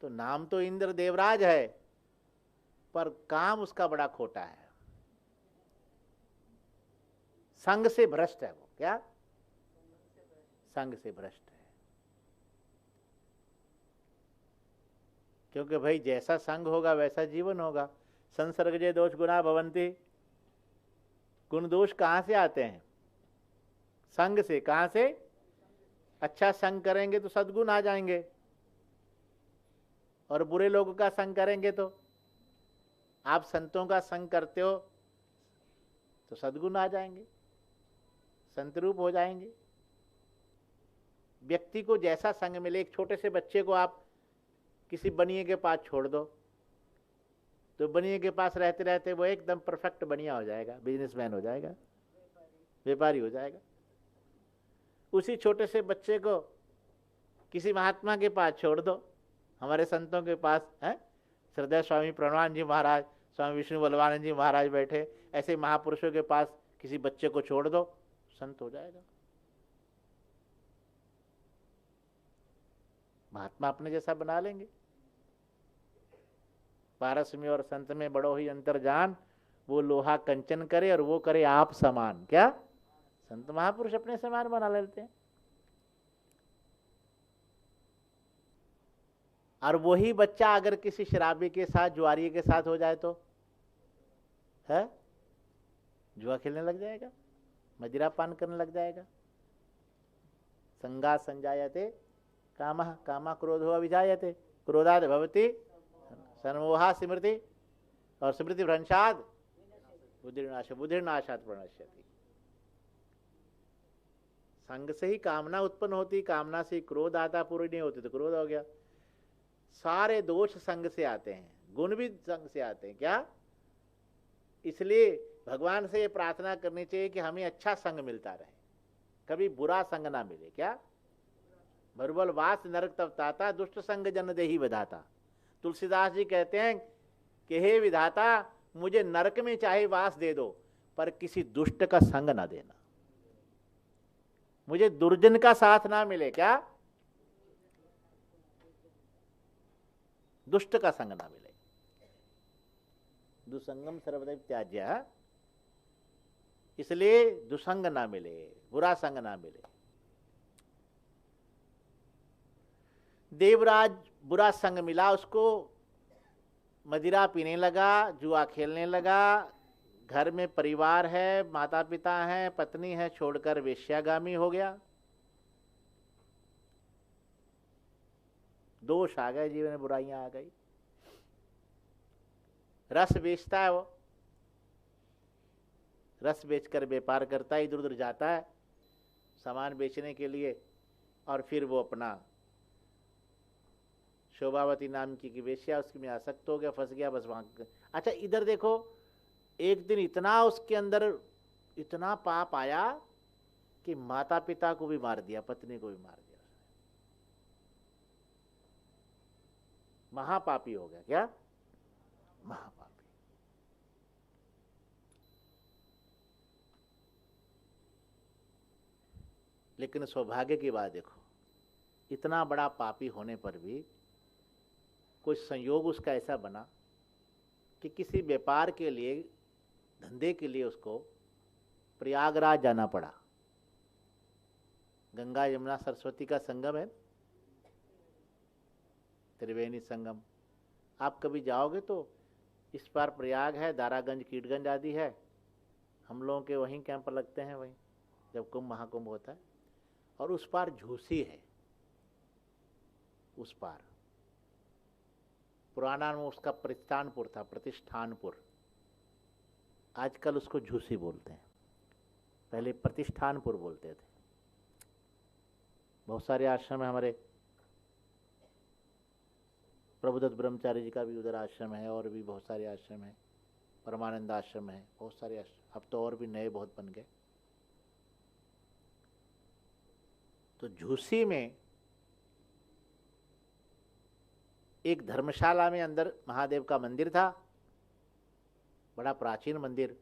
तो नाम तो इंद्र देवराज है, पर काम उसका बड़ा खोटा है, संग से भ्रष्ट है वो। क्या? संग से भ्रष्ट है। क्योंकि भाई जैसा संग होगा वैसा जीवन होगा। संसर्गजे दोष गुना भवन्ति। गुण दोष कहां से आते हैं? संग से। कहां से? अच्छा संग करेंगे तो सद्गुण आ जाएंगे, और बुरे लोगों का संग करेंगे तो, आप संतों का संग करते हो तो सद्गुण आ जाएंगे, संत रूप हो जाएंगे। व्यक्ति को जैसा संग मिले, एक छोटे से बच्चे को आप किसी बनिए के पास छोड़ दो तो बनिए के पास रहते रहते वो एकदम परफेक्ट बनिया हो जाएगा, बिजनेसमैन हो जाएगा, व्यापारी हो जाएगा। उसी छोटे से बच्चे को किसी महात्मा के पास छोड़ दो, हमारे संतों के पास है, श्रद्धेय स्वामी प्रणवान जी महाराज, स्वामी विष्णु बलवानंद जी महाराज बैठे, ऐसे महापुरुषों के पास किसी बच्चे को छोड़ दो, संत हो जाएगा। महात्मा अपने जैसा बना लेंगे। पारस में और संत में बड़ो ही अंतर जान, वो लोहा कंचन करे और वो करे आप समान। क्या? संत महापुरुष अपने समान बना लेते हैं। और वही बच्चा अगर किसी शराबी के साथ, जुआरी के साथ हो जाए तो है, जुआ खेलने लग जाएगा, मदिरा पान करने लग जाएगा, संगात् संजायते कामः, कामः क्रोधो अभिजायते, क्रोधात् भवति सन्मोहा स्मृति, और स्मृति भ्रंशात् बुद्धिर्नाश, बुद्धिर्नाशात् प्रणश्यति। संग से ही कामना उत्पन्न होती, कामना से क्रोध आता, पूरी नहीं होती तो क्रोध हो गया। सारे दोष संग से आते हैं, गुण भी संग से आते हैं। क्या? इसलिए भगवान से ये प्रार्थना करनी चाहिए कि हमें अच्छा संग मिलता रहे, कभी बुरा संग ना मिले। क्या? भरबल वास नरक तब ताता, दुष्ट संग जन देही विधाता। तुलसीदास जी कहते हैं कि हे विधाता, मुझे नरक में चाहे वास दे दो, पर किसी दुष्ट का संग ना देना, मुझे दुर्जन का साथ ना मिले। क्या? दुष्ट का संग ना मिले। दुसंगम सर्वदैव त्याज्य, इसलिए दुसंग ना मिले, बुरा संग ना मिले। देवराज बुरा संग मिला उसको, मदिरा पीने लगा, जुआ खेलने लगा, घर में परिवार है, माता पिता हैं, पत्नी है, छोड़कर वेश्यागामी हो गया। दोष आ गए जीवन में, बुराइयां आ गई। रस बेचता है, वो रस बेचकर व्यापार करता है, इधर उधर जाता है सामान बेचने के लिए, और फिर वो अपना शोभावती नाम की वेश्या, उसकी में आसक्त हो गया, फंस गया बस वहां। अच्छा इधर देखो, एक दिन इतना उसके अंदर इतना पाप आया कि माता पिता को भी मार दिया, पत्नी को भी मार दिया, महापापी हो गया। क्या? महापापी। लेकिन सौभाग्य की बात देखो, इतना बड़ा पापी होने पर भी कोई संयोग उसका ऐसा बना कि किसी व्यापार के लिए, धंधे के लिए उसको प्रयागराज जाना पड़ा। गंगा यमुना सरस्वती का संगम है, त्रिवेणी संगम। आप कभी जाओगे तो इस पार प्रयाग है, दारागंज, कीटगंज आदि है, हम लोगों के वहीं कैंप लगते हैं वहीं जब कुंभ महाकुंभ होता है, और उस पार झूसी है। उस पार पुराना नाम उसका प्रतिष्ठानपुर था, प्रतिष्ठानपुर। आजकल उसको झूसी बोलते हैं, पहले प्रतिष्ठानपुर बोलते थे। बहुत सारे आश्रम है हमारे, प्रभुदत्त ब्रह्मचारी जी का भी उधर आश्रम है, और भी बहुत सारे आश्रम है, परमानंद आश्रम है, बहुत सारे आश्रम, अब तो और भी नए बहुत बन गए। तो झूसी में एक धर्मशाला में अंदर महादेव का मंदिर था, बड़ा प्राचीन मंदिर,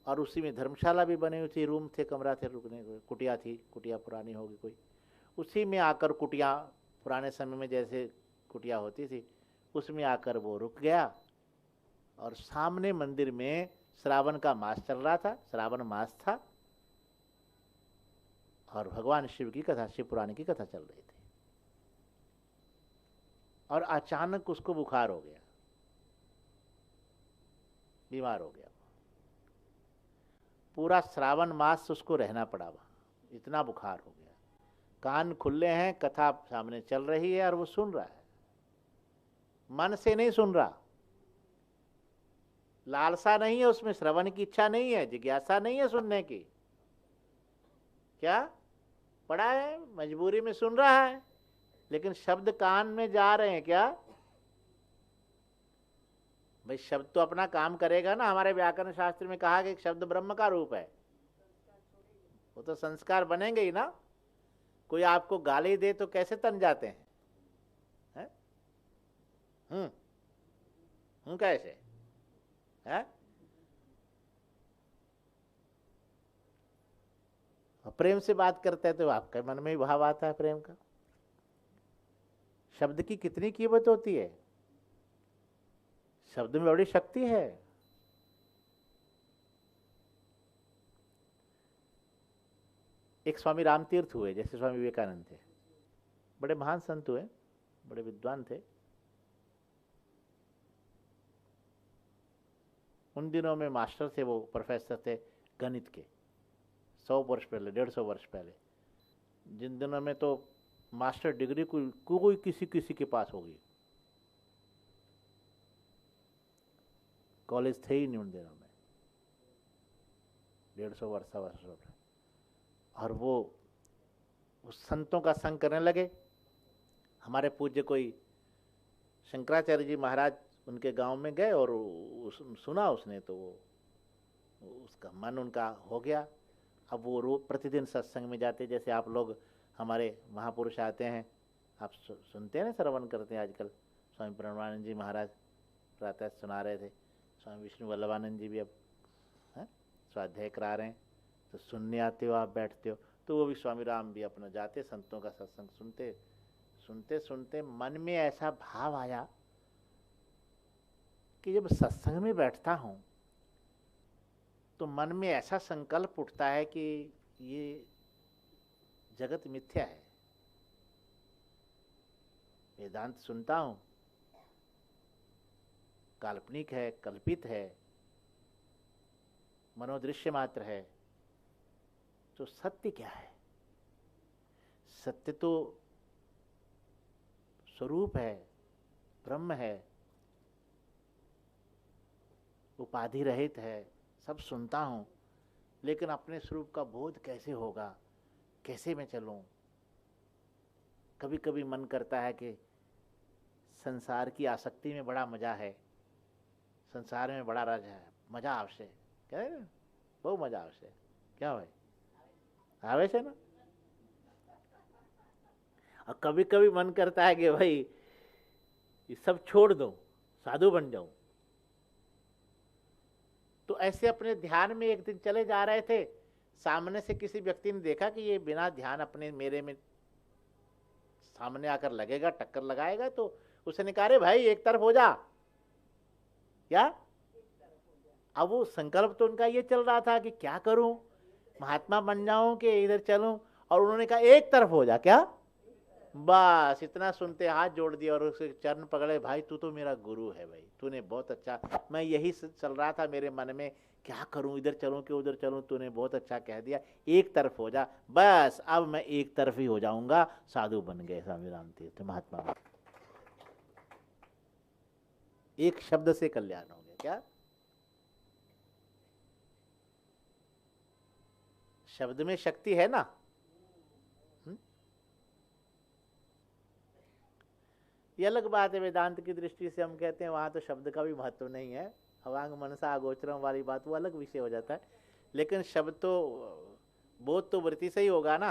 और उसी में धर्मशाला भी बनी हुई थी, रूम थे, कमरा थे, रुकने को, कुटिया थी, कुटिया पुरानी होगी कोई, उसी में आकर कुटिया, पुराने समय में जैसे कुटिया होती थी, उसमें आकर वो रुक गया। और सामने मंदिर में श्रावण का मास चल रहा था, श्रावण मास था, और भगवान शिव की कथा, शिव पुराण की कथा चल रही थी। और अचानक उसको बुखार हो गया, बीमार हो गया। पूरा श्रावण मास उसको रहना पड़ा वहां, इतना बुखार हो गया। कान खुले हैं, कथा सामने चल रही है और वो सुन रहा है, मन से नहीं सुन रहा, लालसा नहीं है उसमें, श्रवण की इच्छा नहीं है, जिज्ञासा नहीं है सुनने की। क्या? पड़ा है, मजबूरी में सुन रहा है, लेकिन शब्द कान में जा रहे हैं। क्या भाई, शब्द तो अपना काम करेगा ना। हमारे व्याकरण शास्त्र में कहा कि शब्द ब्रह्म का रूप है, वो तो संस्कार बनेंगे ही ना। कोई आपको गाली दे तो कैसे तन जाते हैं? कैसे है? प्रेम से बात करते हैं तो आपके मन में ही भाव आता है प्रेम का। शब्द की कितनी कीमत होती है, शब्द में बड़ी शक्ति है। एक स्वामी रामतीर्थ हुए, जैसे स्वामी विवेकानंद थे, बड़े महान संत हुए, बड़े विद्वान थे। उन दिनों में मास्टर थे, वो प्रोफेसर थे गणित के, 100 वर्ष पहले, 150 वर्ष पहले। जिन दिनों में तो मास्टर डिग्री कोई किसी के पास होगी, कॉलेज थे ही नहीं उन दिनों में, 150 वर्ष। और वो उस संतों का संग करने लगे। हमारे पूज्य कोई शंकराचार्य जी महाराज उनके गांव में गए और सुना उसने, तो वो उसका मन उनका हो गया। अब वो रोज प्रतिदिन सत्संग में जाते, जैसे आप लोग हमारे महापुरुष आते हैं, आप सुनते हैं ना, श्रवण करते हैं। आजकल स्वामी प्रणवानंद जी महाराज प्रातः सुना रहे थे, स्वामी विष्णु वल्लभानंद जी भी अब स्वाध्याय करा रहे हैं, तो सुनने आते हो आप, बैठते हो। तो वो भी स्वामी राम भी अपना जाते, संतों का सत्संग सुनते सुनते सुनते मन में ऐसा भाव आया कि जब सत्संग में बैठता हूँ तो मन में ऐसा संकल्प उठता है कि ये जगत मिथ्या है। वेदांत सुनता हूँ, काल्पनिक है, कल्पित है, मनोदृश्य मात्र है, तो सत्य क्या है? सत्य तो स्वरूप है, ब्रह्म है, उपाधि रहित है। सब सुनता हूँ, लेकिन अपने स्वरूप का बोध कैसे होगा, कैसे मैं चलूं? कभी कभी मन करता है कि संसार की आसक्ति में बड़ा मजा है, संसार में बड़ा राज है, मजा आवश्यक, क्या है ना, बहुत मजा आवश्यक, क्या भाई आवे से ना। और कभी कभी मन करता है कि भाई ये सब छोड़ दो, साधु बन जाऊं। तो ऐसे अपने ध्यान में एक दिन चले जा रहे थे, सामने से किसी व्यक्ति ने देखा कि ये बिना ध्यान अपने मेरे में सामने आकर लगेगा, टक्कर लगाएगा, तो उसने कहा, रे भाई एक तरफ हो जा। क्या? अब वो संकल्प तो उनका ये चल रहा था कि क्या करूं, महात्मा बन जाऊं कि इधर चलूं, और उन्होंने कहा एक तरफ हो जा। क्या? बस इतना सुनते हाथ जोड़ दिया और उसके चरण पकड़े, भाई तू तो मेरा गुरु है भाई, तूने बहुत अच्छा, मैं यही चल रहा था मेरे मन में, क्या करूं, इधर चलूं कि उधर चलूं, तूने बहुत अच्छा कह दिया, एक तरफ हो जा। बस अब मैं एक तरफ ही हो जाऊंगा। साधु बन गए स्वामी राम तीर्थ महात्मा, एक शब्द से कल्याण हो गया। क्या? शब्द में शक्ति है ना। ये अलग बात है, वेदांत की दृष्टि से हम कहते हैं वहां तो शब्द का भी महत्व नहीं है, अवांग मनसा अगोचरम वाली बात वो अलग विषय हो जाता है, लेकिन शब्द तो बोध तो वृत्ति से ही होगा ना।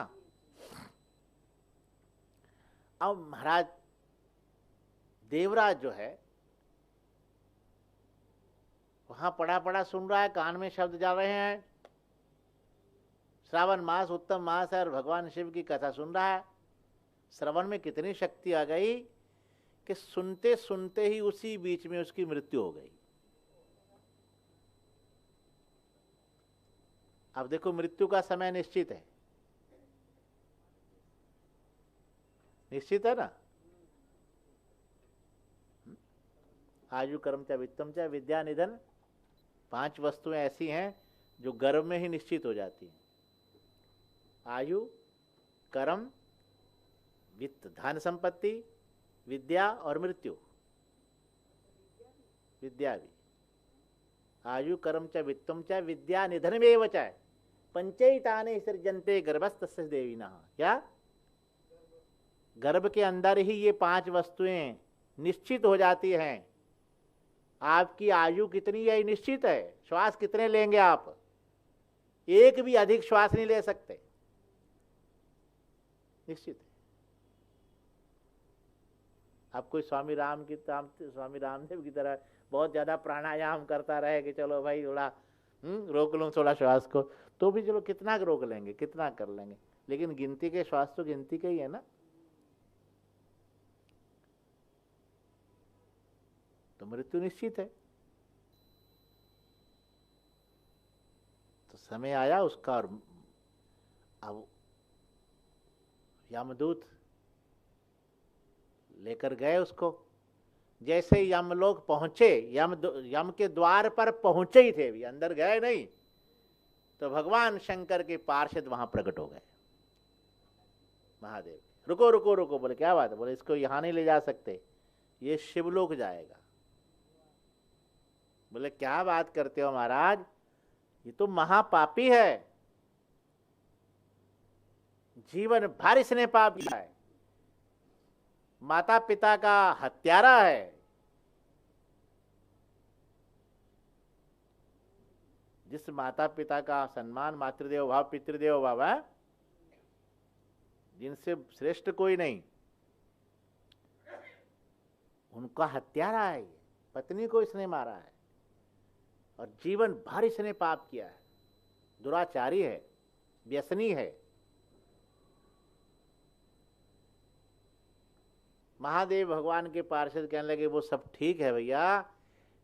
अब महाराज देवराज जो है वहां पढ़ा पढ़ा सुन रहा है, कान में शब्द जा रहे हैं, श्रावण मास उत्तम मास है और भगवान शिव की कथा सुन रहा है। श्रवण में कितनी शक्ति आ गई कि सुनते सुनते ही उसी बीच में उसकी मृत्यु हो गई। अब देखो, मृत्यु का समय निश्चित है, निश्चित है ना। आयु कर्म च वित्तम च विद्या निधन, 5 वस्तुएं ऐसी हैं जो गर्भ में ही निश्चित हो जाती हैं। आयु, कर्म, वित्त धन संपत्ति, विद्या और मृत्यु। विद्या भी, आयु कर्म च वित्तम च विद्या निधनमेव च पंचैतानि सृजन्ते गर्भस्थस्य देविनः। क्या? गर्भ के अंदर ही ये 5 वस्तुएं निश्चित हो जाती हैं। आपकी आयु कितनी है निश्चित है, श्वास कितने लेंगे आप, एक भी अधिक श्वास नहीं ले सकते, निश्चित है। अब कोई स्वामी रामदेव की तरह बहुत ज्यादा प्राणायाम करता रहे कि चलो भाई थोड़ा रोक लूं थोड़ा श्वास को, तो भी चलो कितना रोक लेंगे, कितना कर लेंगे, लेकिन गिनती के श्वास तो गिनती के ही है ना। तो मृत्यु निश्चित है। तो समय आया उसका, और अब यमदूत लेकर गए उसको। जैसे यमलोक पहुंचे, यम के द्वार पर पहुंचे ही थे, भी अंदर गए नहीं, तो भगवान शंकर के पार्षद वहां प्रकट हो गए। महादेव। रुको रुको रुको, बोले क्या बात है? बोले इसको यहाँ नहीं ले जा सकते, ये शिवलोक जाएगा। बोले क्या बात करते हो महाराज, ये तो महापापी है, जीवन भर इसने पाप किया है, माता पिता का हत्यारा है। जिस माता पिता का सम्मान मातृदेव भाव पितृदेव भाव है, जिनसे श्रेष्ठ कोई नहीं, उनका हत्यारा है ये। पत्नी को इसने मारा है और जीवन भर इसने पाप किया है, दुराचारी है, व्यसनी है। महादेव भगवान के पार्षद कहने लगे वो सब ठीक है भैया,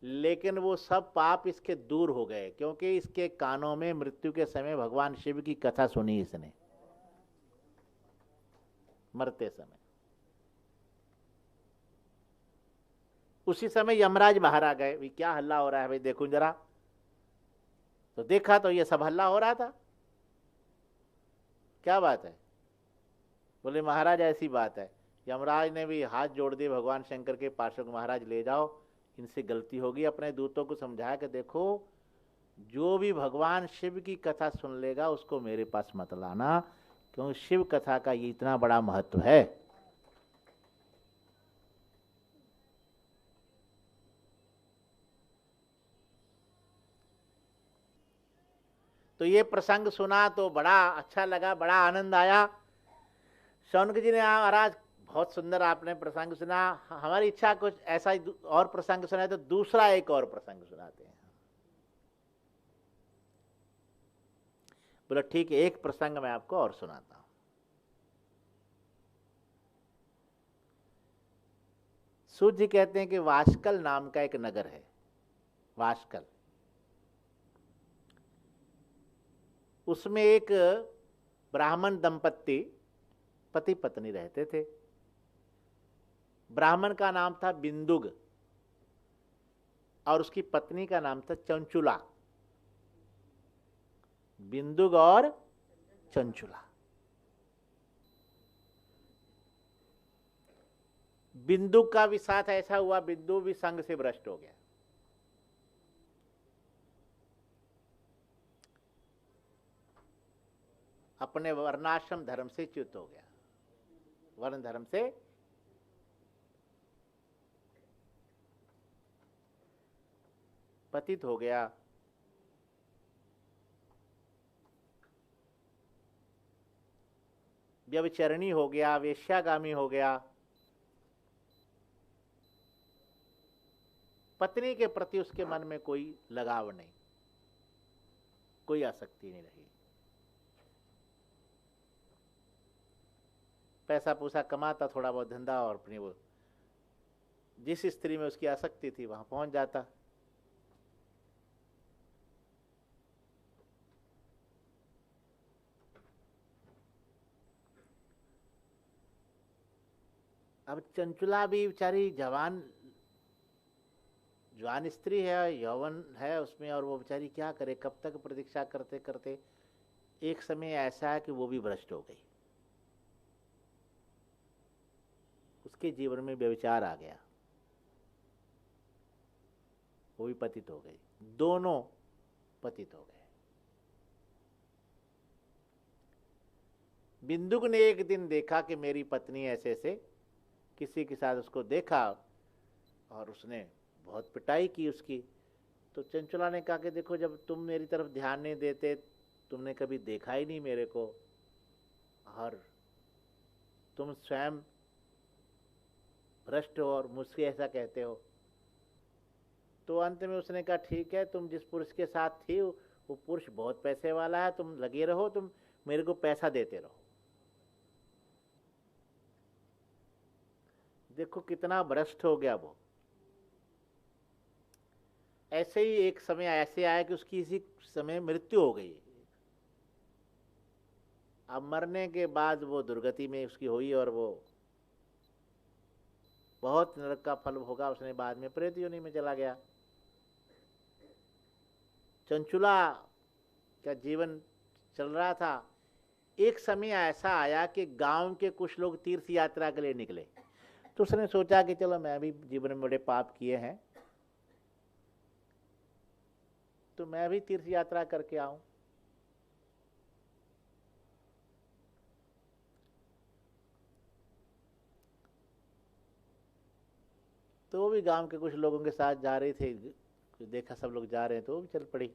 लेकिन वो सब पाप इसके दूर हो गए, क्योंकि इसके कानों में मृत्यु के समय भगवान शिव की कथा सुनी इसने मरते समय। उसी समय यमराज बाहर आ गए, भाई क्या हल्ला हो रहा है भाई, देखो जरा। तो देखा तो ये सब हल्ला हो रहा था, क्या बात है? बोले महाराज ऐसी बात है। यमराज ने भी हाथ जोड़ दिए भगवान शंकर के पार्षद, महाराज ले जाओ, इनसे गलती होगी। अपने दूतों को समझाया कि देखो, जो भी भगवान शिव की कथा सुन लेगा उसको मेरे पास मत लाना, क्योंकि शिव कथा का ये इतना बड़ा महत्व है। तो ये प्रसंग सुना तो बड़ा अच्छा लगा, बड़ा आनंद आया। शौनक जी ने महाराज बहुत सुंदर आपने प्रसंग सुना, हमारी इच्छा कुछ ऐसा ही और प्रसंग सुनाए तो दूसरा एक और प्रसंग सुनाते हैं। बोला ठीक है, एक प्रसंग मैं आपको और सुनाता हूं। सूत जी कहते हैं कि वाशकल नाम का एक नगर है, वाशकल। उसमें एक ब्राह्मण दंपत्ति पति पत्नी रहते थे। ब्राह्मण का नाम था बिंदुग और उसकी पत्नी का नाम था चंचुला। बिंदुग और चंचुला। बिंदुग का भी साथ ऐसा हुआ, बिंदु भी संग से भ्रष्ट हो गया। अपने वर्णाश्रम धर्म से च्युत हो गया, वर्ण धर्म से पतित हो गया। व्यभिचरणी हो गया, वेश्यागामी हो गया। पत्नी के प्रति उसके मन में कोई लगाव नहीं, कोई आसक्ति नहीं रही। पैसा पूसा कमाता, थोड़ा बहुत धंधा, और अपनी वो जिस स्त्री में उसकी आसक्ति थी वहां पहुंच जाता। अब चंचुला भी बेचारी जवान स्त्री है, यौवन है उसमें, और वो बेचारी क्या करे, कब तक प्रतीक्षा करते करते एक समय ऐसा है कि वो भी भ्रष्ट हो गई। उसके जीवन में व्यभिचार आ गया, वो भी पतित हो गई, दोनों पतित हो गए। बिंदुक ने एक दिन देखा कि मेरी पत्नी ऐसे ऐसे, किसी के साथ उसको देखा और उसने बहुत पिटाई की उसकी। तो चंचुला ने कहा कि देखो, जब तुम मेरी तरफ ध्यान नहीं देते, तुमने कभी देखा ही नहीं मेरे को, और तुम स्वयं भ्रष्ट हो और मुझसे ऐसा कहते हो। तो अंत में उसने कहा ठीक है, तुम जिस पुरुष के साथ थी वो पुरुष बहुत पैसे वाला है, तुम लगे रहो, तुम मेरे को पैसा देते रहो। देखो कितना भ्रष्ट हो गया वो। ऐसे ही एक समय ऐसे आया कि उसकी इसी समय मृत्यु हो गई। अब मरने के बाद वो दुर्गति में उसकी हुई और वो बहुत नरक का फल भोगा उसने। बाद में प्रेत योनि में चला गया। चंचुला का जीवन चल रहा था, एक समय ऐसा आया कि गांव के कुछ लोग तीर्थ यात्रा के लिए निकले, तो उसने सोचा कि चलो मैं भी जीवन में बड़े पाप किए हैं तो मैं भी तीर्थ यात्रा करके आऊं। तो वो भी गांव के कुछ लोगों के साथ जा रहे थे, देखा सब लोग जा रहे हैं तो वो भी चल पड़ी।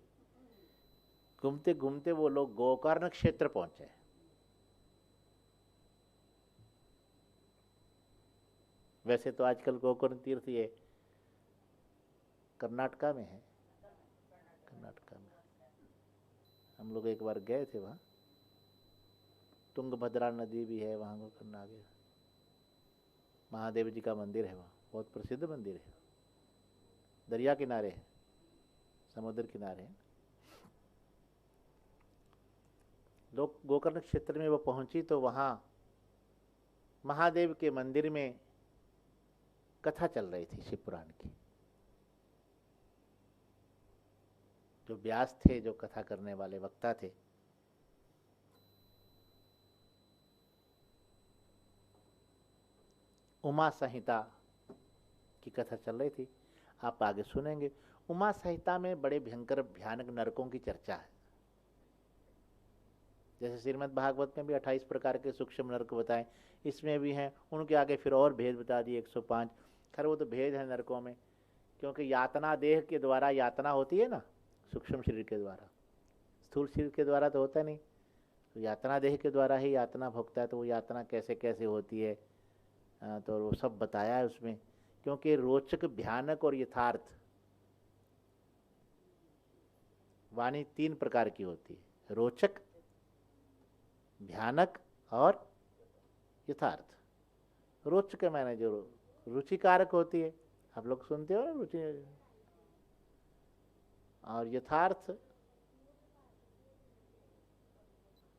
घूमते घूमते वो लोग गोकर्ण क्षेत्र पहुंचे। वैसे तो आजकल गोकर्ण तीर्थ ये कर्नाटका में है, कर्नाटका में। हम लोग एक बार गए थे वहाँ, तुंगभद्रा नदी भी है वहाँ गोकर्ण आगे। महादेव जी का मंदिर है वहाँ, बहुत प्रसिद्ध मंदिर है, दरिया किनारे है, समुद्र किनारे है। लोग गोकर्ण क्षेत्र में वो पहुंची तो वहाँ महादेव के मंदिर में कथा चल रही थी शिव पुराण की। जो व्यास थे, जो कथा करने वाले वक्ता थे, उमा संहिता की कथा चल रही थी, आप आगे सुनेंगे। उमा संहिता में बड़े भयंकर भयानक नरकों की चर्चा है। जैसे श्रीमद् भागवत में भी 28 प्रकार के सूक्ष्म नरक बताए, इसमें भी हैं। उनके आगे फिर और भेद बता दिए 105। खैर वो तो भेद है नरकों में, क्योंकि यातना देह के द्वारा यातना होती है ना, सूक्ष्म शरीर के द्वारा, स्थूल शरीर के द्वारा तो होता नहीं। तो यातना देह के द्वारा ही यातना भोगता है, तो वो यातना कैसे कैसे होती है तो वो सब बताया है उसमें। क्योंकि रोचक, भयानक और यथार्थ वाणी 3 प्रकार की होती है, रोचक, भयानक और यथार्थ। रोचक मैंने जो रुचिकारक होती है, आप लोग सुनते हो ना रुचि, और यथार्थ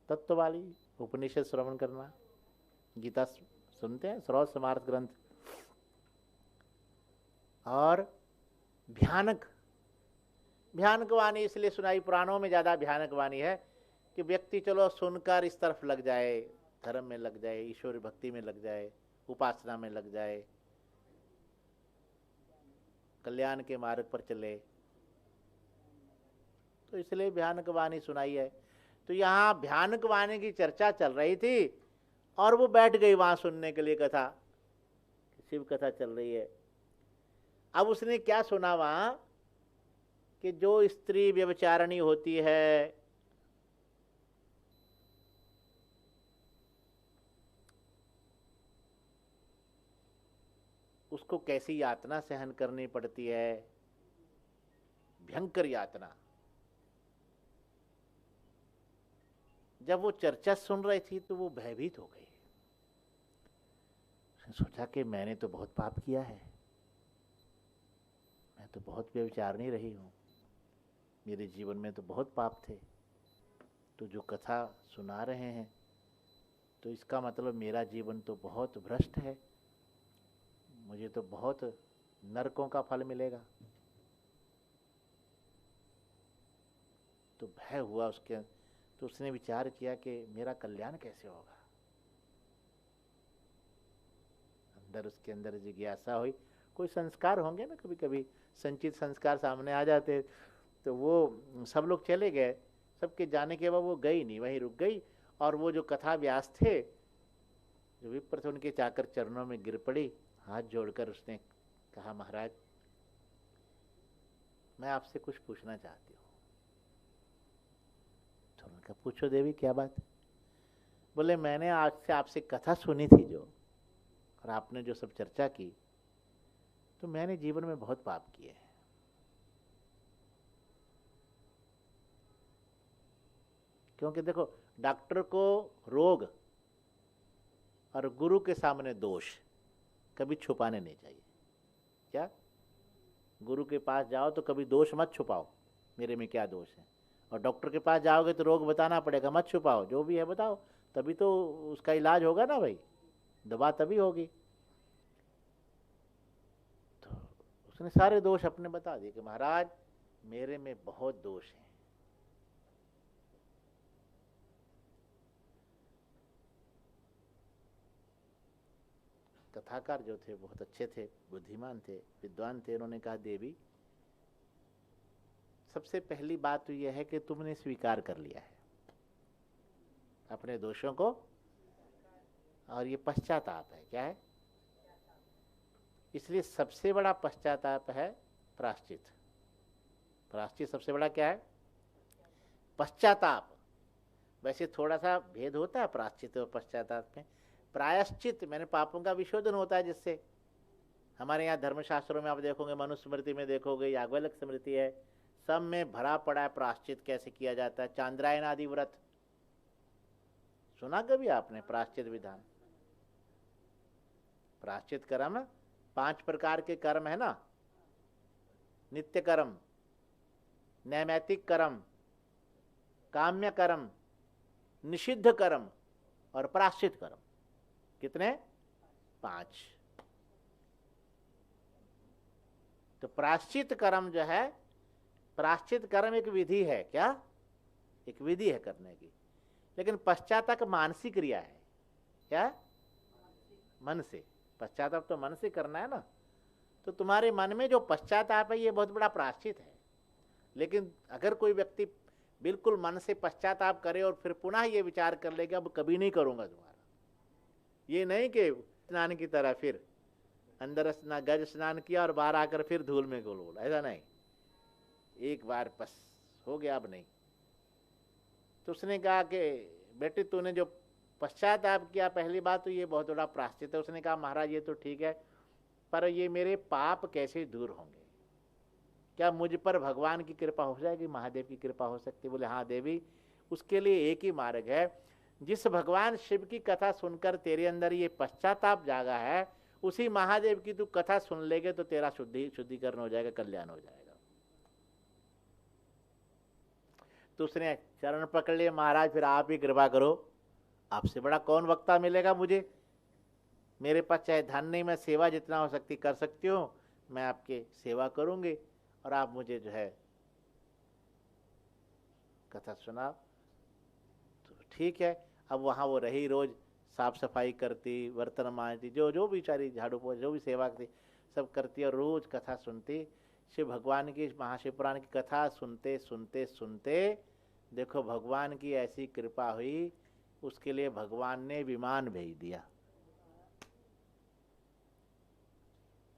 तत्व वाली, उपनिषद श्रवण करना, गीता सुनते हैं, श्रौत समार्थ ग्रंथ। और भयानक, भयानक वाणी इसलिए सुनाई पुराणों में ज्यादा भयानक वाणी है कि व्यक्ति चलो सुनकर इस तरफ लग जाए, धर्म में लग जाए, ईश्वर भक्ति में लग जाए, उपासना में लग जाए, कल्याण के मार्ग पर चले, तो इसलिए भयानक वाणी सुनाई है। तो यहाँ भयानक वाणी की चर्चा चल रही थी और वो बैठ गई वहां सुनने के लिए कथा, शिव कथा चल रही है। अब उसने क्या सुना वहां कि जो स्त्री व्यभिचारिणी होती है, उसको कैसी यातना सहन करनी पड़ती है, भयंकर यातना। जब वो चर्चा सुन रही थी तो वो भयभीत हो गई। उसने सोचा कि मैंने तो बहुत पाप किया है, मैं तो बहुत व्यभिचारिणी रही हूँ, मेरे जीवन में तो बहुत पाप थे, तो जो कथा सुना रहे हैं तो इसका मतलब मेरा जीवन तो बहुत भ्रष्ट है, मुझे तो बहुत नरकों का फल मिलेगा। तो भय हुआ उसके, तो उसने विचार किया कि मेरा कल्याण कैसे होगा। अंदर उसके अंदर जिज्ञासा हुई। कोई संस्कार होंगे ना, कभी कभी संचित संस्कार सामने आ जाते। तो वो सब लोग चले गए, सबके जाने के बाद वो गई नहीं, वहीं रुक गई। और वो जो कथा व्यास थे, जो विप्र थे, उनके चाकर चरणों में गिर पड़ी, हाथ जोड़कर उसने कहा, महाराज मैं आपसे कुछ पूछना चाहती हूँ। तो उन्होंने कहा, पूछो देवी, क्या बात है? बोले, मैंने आज से आपसे कथा सुनी थी जो, और आपने जो सब चर्चा की, तो मैंने जीवन में बहुत पाप किए हैं। क्योंकि देखो, डॉक्टर को रोग और गुरु के सामने दोष कभी छुपाने नहीं चाहिए। क्या? गुरु के पास जाओ तो कभी दोष मत छुपाओ, मेरे में क्या दोष है। और डॉक्टर के पास जाओगे तो रोग बताना पड़ेगा, मत छुपाओ, जो भी है बताओ, तभी तो उसका इलाज होगा ना भाई, दवा तभी होगी। तो उसने सारे दोष अपने बता दिए कि महाराज मेरे में बहुत दोष हैं। कथाकार जो थे बहुत अच्छे थे, बुद्धिमान थे, विद्वान थे। उन्होंने कहा देवी सबसे पहली बात तो यह है कि तुमने स्वीकार कर लिया है अपने दोषों को, और ये पश्चाताप है। क्या है? इसलिए सबसे बड़ा पश्चाताप है प्रायश्चित। प्रायश्चित सबसे बड़ा क्या है? पश्चाताप। वैसे थोड़ा सा भेद होता है प्रायश्चित और पश्चाताप में। प्रायश्चित मैंने पापों का विशोधन होता है, जिससे हमारे यहाँ धर्मशास्त्रों में आप देखोगे, मनुस्मृति में देखोगे, याज्ञवल्क्य स्मृति है, सब में भरा पड़ा है प्रायश्चित कैसे किया जाता है। चांद्रायन आदि व्रत सुना कभी आपने? प्रायश्चित विधान, प्रायश्चित कर्म 5 प्रकार के कर्म है ना, नित्य कर्म, नैमित्तिक कर्म, काम्य कर्म, निषिद्ध कर्म और प्रायश्चित कर्म। कितने? 5। तो प्रायश्चित कर्म जो है, प्रायश्चित कर्म एक विधि है। क्या? एक विधि है करने की। लेकिन पश्चाताप मानसिक क्रिया है। क्या? मन से। पश्चाताप तो मन से करना है ना। तो तुम्हारे मन में जो पश्चाताप है ये बहुत बड़ा प्रायश्चित है। लेकिन अगर कोई व्यक्ति बिल्कुल मन से पश्चाताप करे और फिर पुनः ये विचार कर ले कि अब कभी नहीं करूंगा दोबारा, ये नहीं कि स्नान की तरह फिर अंदर गज स्नान किया और बाहर आकर फिर धूल में गोल, ऐसा नहीं। एक बार बस हो गया, अब नहीं। तो उसने कहा कि बेटे तूने जो पश्चाताप किया, पहली बात तो ये बहुत बड़ा प्रायश्चित है। उसने कहा महाराज ये तो ठीक है, पर ये मेरे पाप कैसे दूर होंगे? क्या मुझ पर भगवान की कृपा हो जाएगी, महादेव की कृपा हो सकती? बोले हाँ देवी, उसके लिए एक ही मार्ग है। जिस भगवान शिव की कथा सुनकर तेरे अंदर ये पश्चाताप जागा है, उसी महादेव की तू कथा सुन लेगे तो तेरा शुद्धिकरण हो जाएगा, कल्याण हो जाएगा। तो उसने चरण पकड़ लिए, महाराज फिर आप ही कृपा करो, आपसे बड़ा कौन वक्ता मिलेगा मुझे? मेरे पास चाहे धन नहीं, मैं सेवा जितना हो सकती कर सकती हूँ, मैं आपके सेवा करूंगी और आप मुझे जो है कथा सुनाओ। तो ठीक है। अब वहाँ वो रही, रोज साफ सफाई करती, बर्तन मांजती, जो बेचारी झाड़ू पोछ जो भी सेवा करती सब करती और रोज कथा सुनती। शिव भगवान की महाशिव पुराण की कथा सुनते सुनते सुनते देखो भगवान की ऐसी कृपा हुई, उसके लिए भगवान ने विमान भेज दिया।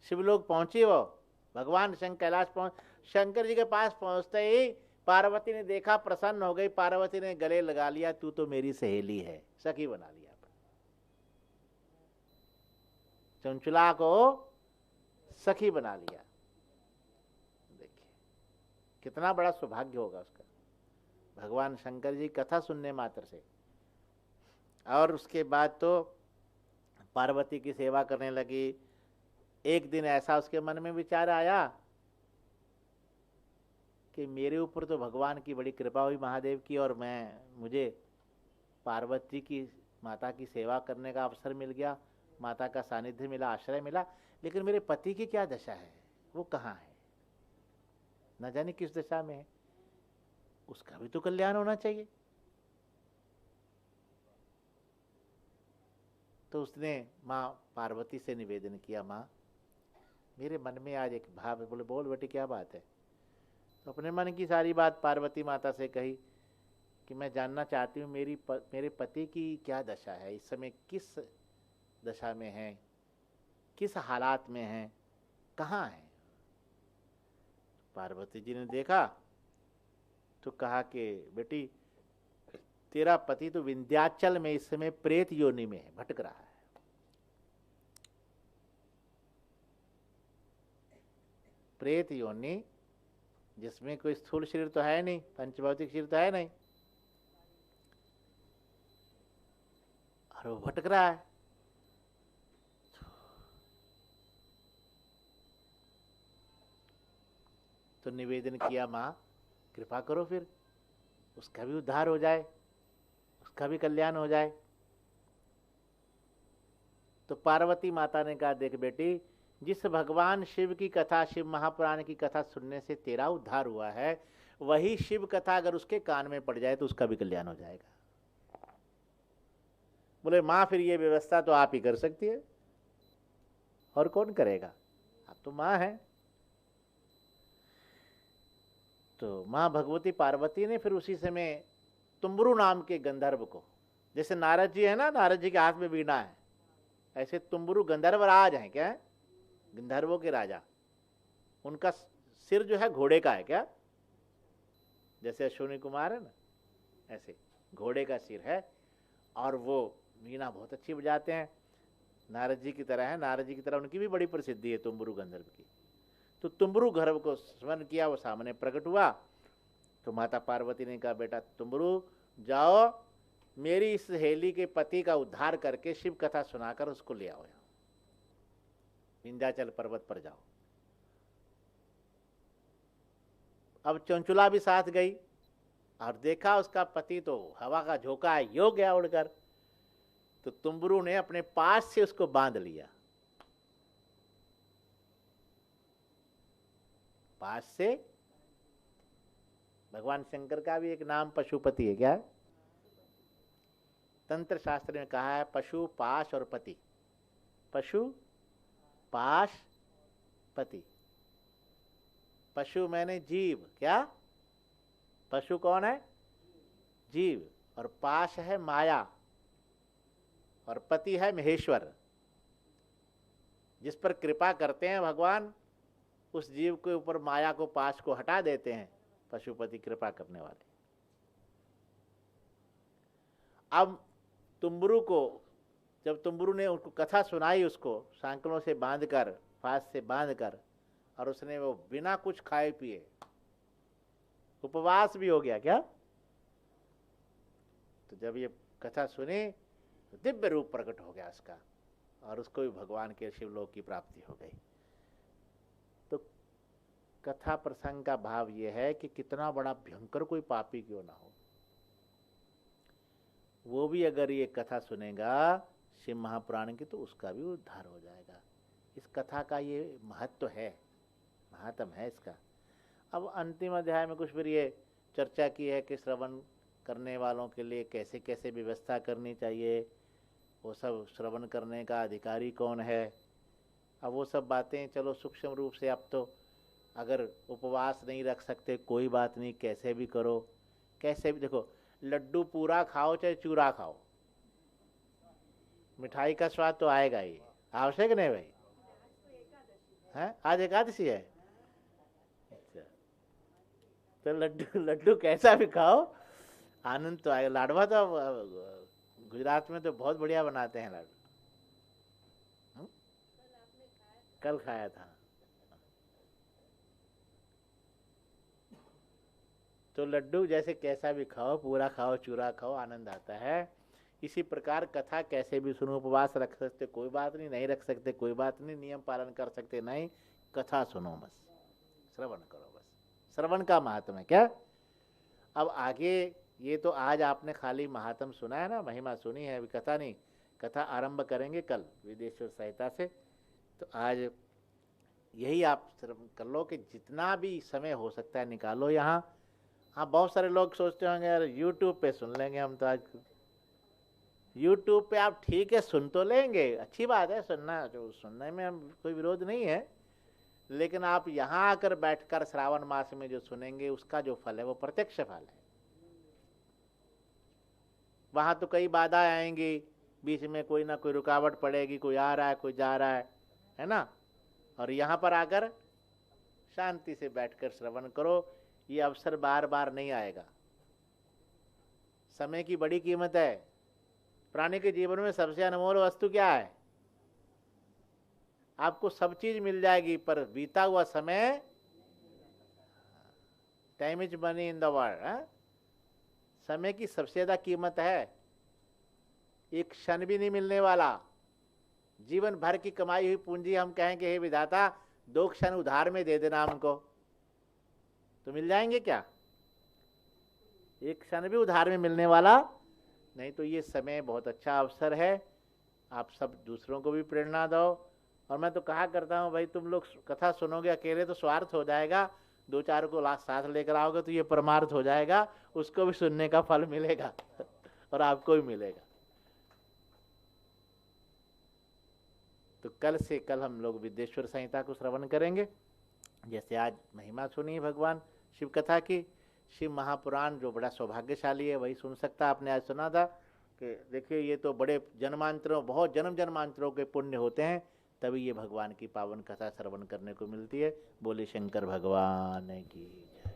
शिवलोक पहुंची वो, भगवान शंकर कैलाश पहुंच, शंकर जी के पास पहुंचते ही पार्वती ने देखा, प्रसन्न हो गई। पार्वती ने गले लगा लिया, तू तो मेरी सहेली है, सखी बना लिया। चंचुला को सखी बना लिया। देखिए कितना बड़ा सौभाग्य होगा उसका, भगवान शंकर जी कथा सुनने मात्र से। और उसके बाद तो पार्वती की सेवा करने लगी। एक दिन ऐसा उसके मन में विचार आया कि मेरे ऊपर तो भगवान की बड़ी कृपा हुई महादेव की, और मुझे पार्वती की माता की सेवा करने का अवसर मिल गया, माता का सानिध्य मिला, आश्रय मिला। लेकिन मेरे पति की क्या दशा है, वो कहाँ है, न जाने किस दशा में है, उसका भी तो कल्याण होना चाहिए। तो उसने माँ पार्वती से निवेदन किया, माँ मेरे मन में आज एक भाव है। बोले बोल बेटी क्या बात है? तो अपने मन की सारी बात पार्वती माता से कही कि मैं जानना चाहती हूँ मेरे पति की क्या दशा है, इस समय किस दशा में है, किस हालात में है, कहाँ है? पार्वती जी ने देखा तो कहा कि बेटी तेरा पति तो विंध्याचल में इस समय प्रेत योनि में है, भटक रहा है। प्रेत योनि जिसमें कोई स्थूल शरीर तो है नहीं, पंचभौतिक शरीर तो है नहीं, और वो भटक रहा है। तो निवेदन किया, माँ कृपा करो फिर उसका भी उद्धार हो जाए, उसका भी कल्याण हो जाए। तो पार्वती माता ने कहा देख बेटी, जिस भगवान शिव की कथा, शिव महापुराण की कथा सुनने से तेरा उद्धार हुआ है, वही शिव कथा अगर उसके कान में पड़ जाए तो उसका भी कल्याण हो जाएगा। बोले माँ फिर ये व्यवस्था तो आप ही कर सकती है, और कौन करेगा? आप तो माँ हैं। तो माँ भगवती पार्वती ने फिर उसी समय तुम्बरू नाम के गंधर्व को, जैसे नारद जी है ना, नारद जी के हाथ में वीणा है, ऐसे तुम्बरू गंधर्व राज हैं क्या, गंधर्वों के राजा। उनका सिर जो है घोड़े का है क्या, जैसे अश्विनी कुमार है ना, ऐसे घोड़े का सिर है। और वो वीणा बहुत अच्छी बजाते हैं, नारद जी की तरह है। नारद जी की तरह उनकी भी बड़ी प्रसिद्धि है तुम्बरू गंधर्व की। तो तुम्बरू गंधर्व को स्मरण किया, वो सामने प्रकट हुआ। तो माता पार्वती ने कहा, बेटा तुम्बरू जाओ, मेरी इस सहेली के पति का उद्धार करके शिव कथा सुनाकर उसको ले आओ, विंध्याचल पर्वत पर जाओ। अब चंचुला भी साथ गई और देखा उसका पति तो हवा का झोंका है, यो गया उड़कर। तो तुम्बरू ने अपने पास से उसको बांध लिया, पास से। भगवान शंकर का भी एक नाम पशुपति है क्या, तंत्र शास्त्र में कहा है पशु पाश और पति, पशु पाश पति। पशु मैंने जीव, क्या पशु कौन है, जीव, और पाश है माया, और पति है महेश्वर। जिस पर कृपा करते हैं भगवान, उस जीव के ऊपर माया को, पाश को हटा देते हैं पशुपति, कृपा करने वाले। अब तुम्बरू को, जब तुम्बरू ने उनको कथा सुनाई, उसको सांकलों से बांधकर, फांस से बांधकर, और उसने वो बिना कुछ खाए पिए, उपवास भी हो गया क्या। तो जब ये कथा सुनी तो दिव्य रूप प्रकट हो गया उसका, और उसको भी भगवान के शिवलोक की प्राप्ति हो गई। तो कथा प्रसंग का भाव ये है कि कितना बड़ा भयंकर कोई पापी क्यों ना हो, वो भी अगर ये कथा सुनेगा शिव महापुराण की, तो उसका भी उद्धार हो जाएगा। इस कथा का ये महत्व है, महात्म है इसका। अब अंतिम अध्याय में कुछ फिर ये चर्चा की है कि श्रवण करने वालों के लिए कैसे कैसे व्यवस्था करनी चाहिए, वो सब श्रवण करने का अधिकारी कौन है। अब वो सब बातें चलो सूक्ष्म रूप से, अब तो अगर उपवास नहीं रख सकते कोई बात नहीं, कैसे भी करो, कैसे भी। देखो लड्डू पूरा खाओ चाहे चूरा खाओ, मिठाई का स्वाद तो आएगा ही, आवश्यक नहीं भाई है। आज एकादशी है, अच्छा, तो लड्डू कैसा भी खाओ, आनंद तो आएगा। लाडवा तो गुजरात में तो बहुत बढ़िया बनाते हैं लाडू, कल खाया था। तो लड्डू जैसे कैसा भी खाओ, पूरा खाओ चूरा खाओ, आनंद आता है। इसी प्रकार कथा कैसे भी सुनो, उपवास रख सकते कोई बात नहीं, नहीं रख सकते कोई बात नहीं, नियम पालन कर सकते नहीं, कथा सुनो बस, श्रवण करो बस। श्रवण का महात्म है क्या। अब आगे ये तो आज आपने खाली महात्म सुना है ना, महिमा सुनी है, अभी कथा नहीं, कथा आरंभ करेंगे कल विदेश्वर सहायता से। तो आज यही आप श्रवण कर लो कि जितना भी समय हो सकता है निकालो यहाँ। हाँ, बहुत सारे लोग सोचते होंगे यार यूट्यूब पे सुन लेंगे हम, तो आज यूट्यूब पे आप ठीक है सुन तो लेंगे, अच्छी बात है सुनना, जो सुनने में हम कोई विरोध नहीं है, लेकिन आप यहाँ आकर बैठकर श्रावण मास में जो सुनेंगे उसका जो फल है वो प्रत्यक्ष फल है। वहाँ तो कई बाधाएं आएंगी, बीच में कोई ना कोई रुकावट पड़ेगी, कोई आ रहा है कोई जा रहा है ना। और यहाँ पर आकर शांति से बैठकर श्रवण करो, ये अवसर बार बार नहीं आएगा। समय की बड़ी कीमत है। प्राणी के जीवन में सबसे अनमोल वस्तु क्या है? आपको सब चीज मिल जाएगी पर बीता हुआ समय, time is money in the world, समय की सबसे ज्यादा कीमत है। एक क्षण भी नहीं मिलने वाला। जीवन भर की कमाई हुई पूंजी हम कहें कि हे विधाता 2 क्षण उधार में दे देना हमको, तो मिल जाएंगे क्या? एक क्षण भी उधार में मिलने वाला नहीं। तो ये समय बहुत अच्छा अवसर है, आप सब दूसरों को भी प्रेरणा दो। और मैं तो कहा करता हूँ भाई, तुम लोग कथा सुनोगे अकेले तो स्वार्थ हो जाएगा, 2-4 को साथ लेकर आओगे तो ये परमार्थ हो जाएगा, उसको भी सुनने का फल मिलेगा और आपको भी मिलेगा। तो कल हम लोग विद्येश्वर संहिता को श्रवण करेंगे। जैसे आज महिमा सुनी भगवान शिव कथा की, शिव महापुराण जो बड़ा सौभाग्यशाली है वही सुन सकता। आपने आज सुना था कि देखिए ये तो बड़े जन्मांतरों, बहुत जन्म जन्मांतरों के पुण्य होते हैं, तभी ये भगवान की पावन कथा श्रवण करने को मिलती है। बोले शंकर भगवान की जय।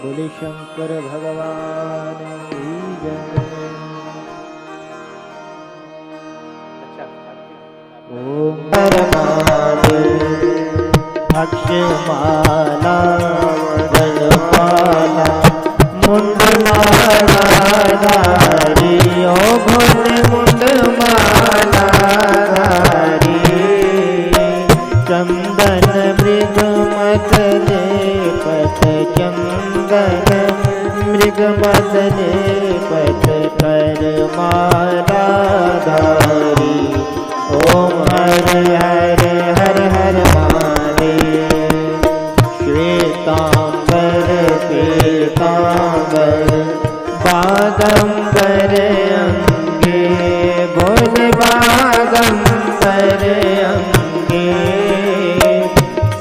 बोले शंकर भगवान की जय। ओम परमादेव अक्षमाला वरमाला मुंडमाला धारी, ओ भोले मुंडमाला धारी, चंदन मृग मत लेपत, चंदन मृग मत लेपत कर माला धारी। ओम हर हर हर हर महादेव। श्वेतांबर पीतांबर बागंबर अंगे, बोल बागंबर अंगे,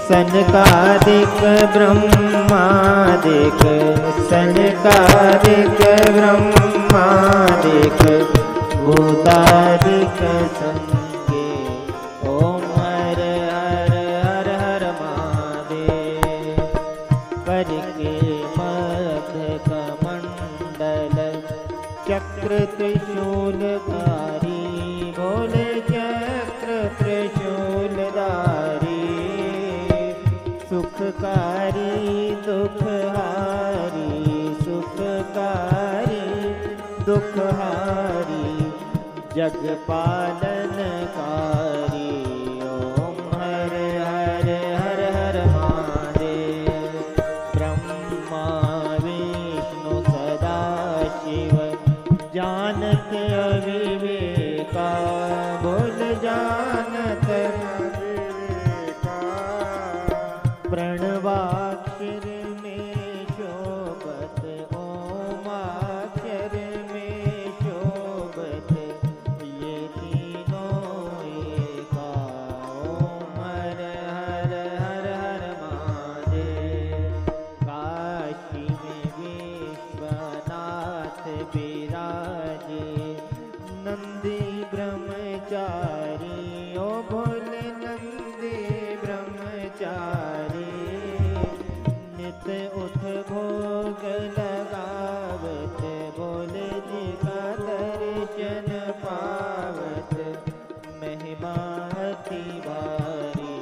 सनकादिक ब्रह्मादिक, सनकादिक ब्रह्मादिक, भूतादिक संगे। ओम हर हर हर हर महादेव। करके मध्य कमंडल चक्र त्रिशूलधारी, बोले चक्र त्रिशूलधारी, सुखकारी दुखहारी, सुखकारी दुखहारी, जग पालनकारी। ओम हर हर हर हर महादेव। ब्रह्मा विष्णु सदा शिव जानत अविवेका, बोल जानत अविवेका, प्रणवाक्षर में शोभत, ओमाक्षर में शोभत, ये तीनों एका। ओम हर हर हर हर महादेव। काशी में विश्वनाथ विराजे, नंदी ब्रह्मचारी, ओ भोले नंदी ब्रह्मचारी, नित उठ भोग लगावत, भोले जी का दर्शन पावत, महिमा अति भारी।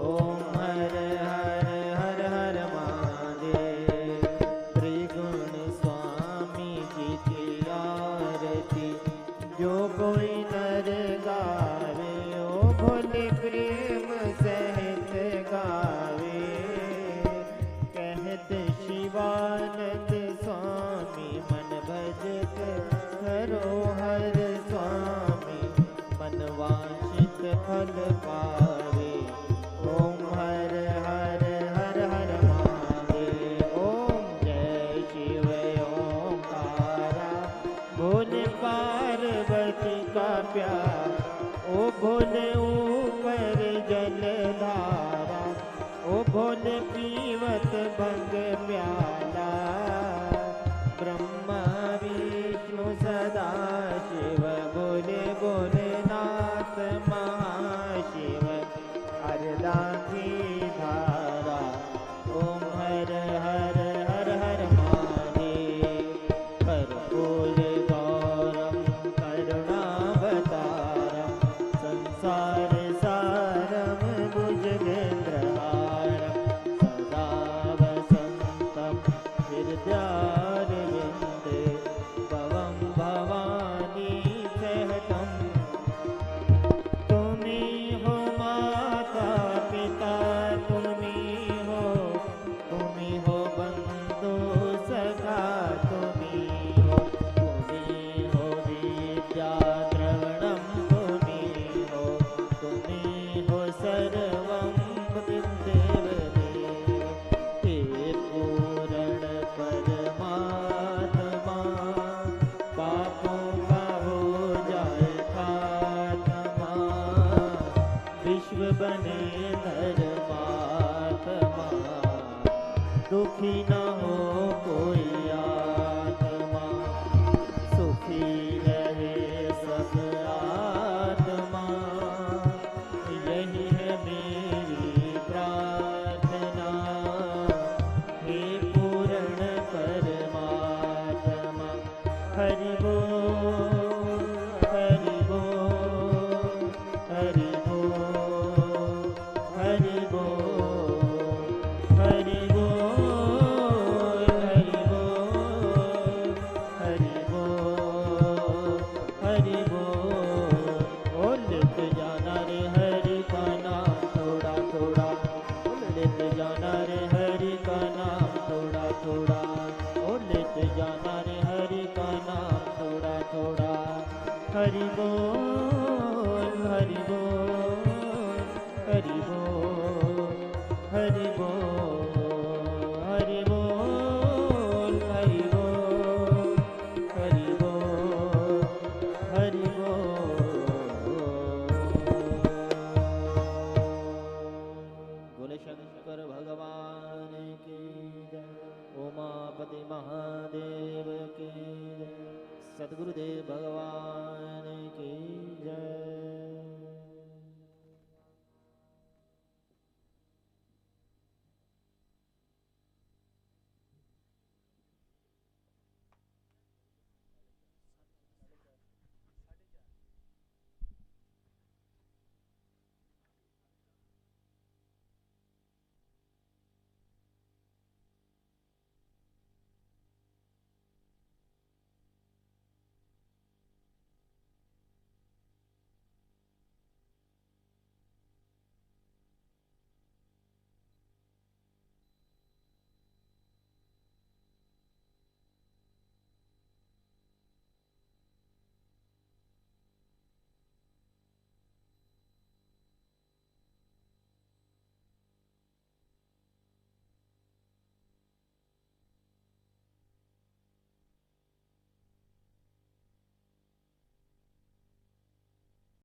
ओम हर हर हर हर महादेव। त्रिगुण स्वामी जी की आरती जो कोई नर गावे, ओ भोले प्रेम सहित गावे, कहत शिवानंद स्वामी मन भजत करो हर स्वामी, मन वांछित फल पावे। ओम हर हर हर हर महादेव। ओम जय शिव ओंकारा, भोले पार्वती का प्यार, ओ भोले ऊपर जलधारा, ओ भोले पीवत भंग प्याला, ब्रह्मा विष्णु सदा शिव, बोले भोलेनाथ महाशिव, अरदासी धारा। ओम हर हर हर हर महादेव। कर्पूर गौरम करुणावतारम, संसार सारम भुजगेन्द्रहारम, सदा वसंतम हृदयारविन्दे, भवं भवानी सहतं विश्व बने धर्मात्मा, दुखी न हो कोई आत्मा, सुखी रहे सब आत्मा, यही है मेरी प्रार्थना, हे पूर्ण परमात्मा। हरि बोल, हरि बोल, हरि बोल, हरि बोल, हरि बोल, हरि बोल, हरि बोल, हरि बोल। ओ लिख जाना रे हरि का नाम थोड़ा थोड़ा, लिख जाना रे हरि का नाम थोड़ा थोड़ा, ओ लिख जाना रे हरि का नाम थोड़ा थोड़ा। हरि बोल,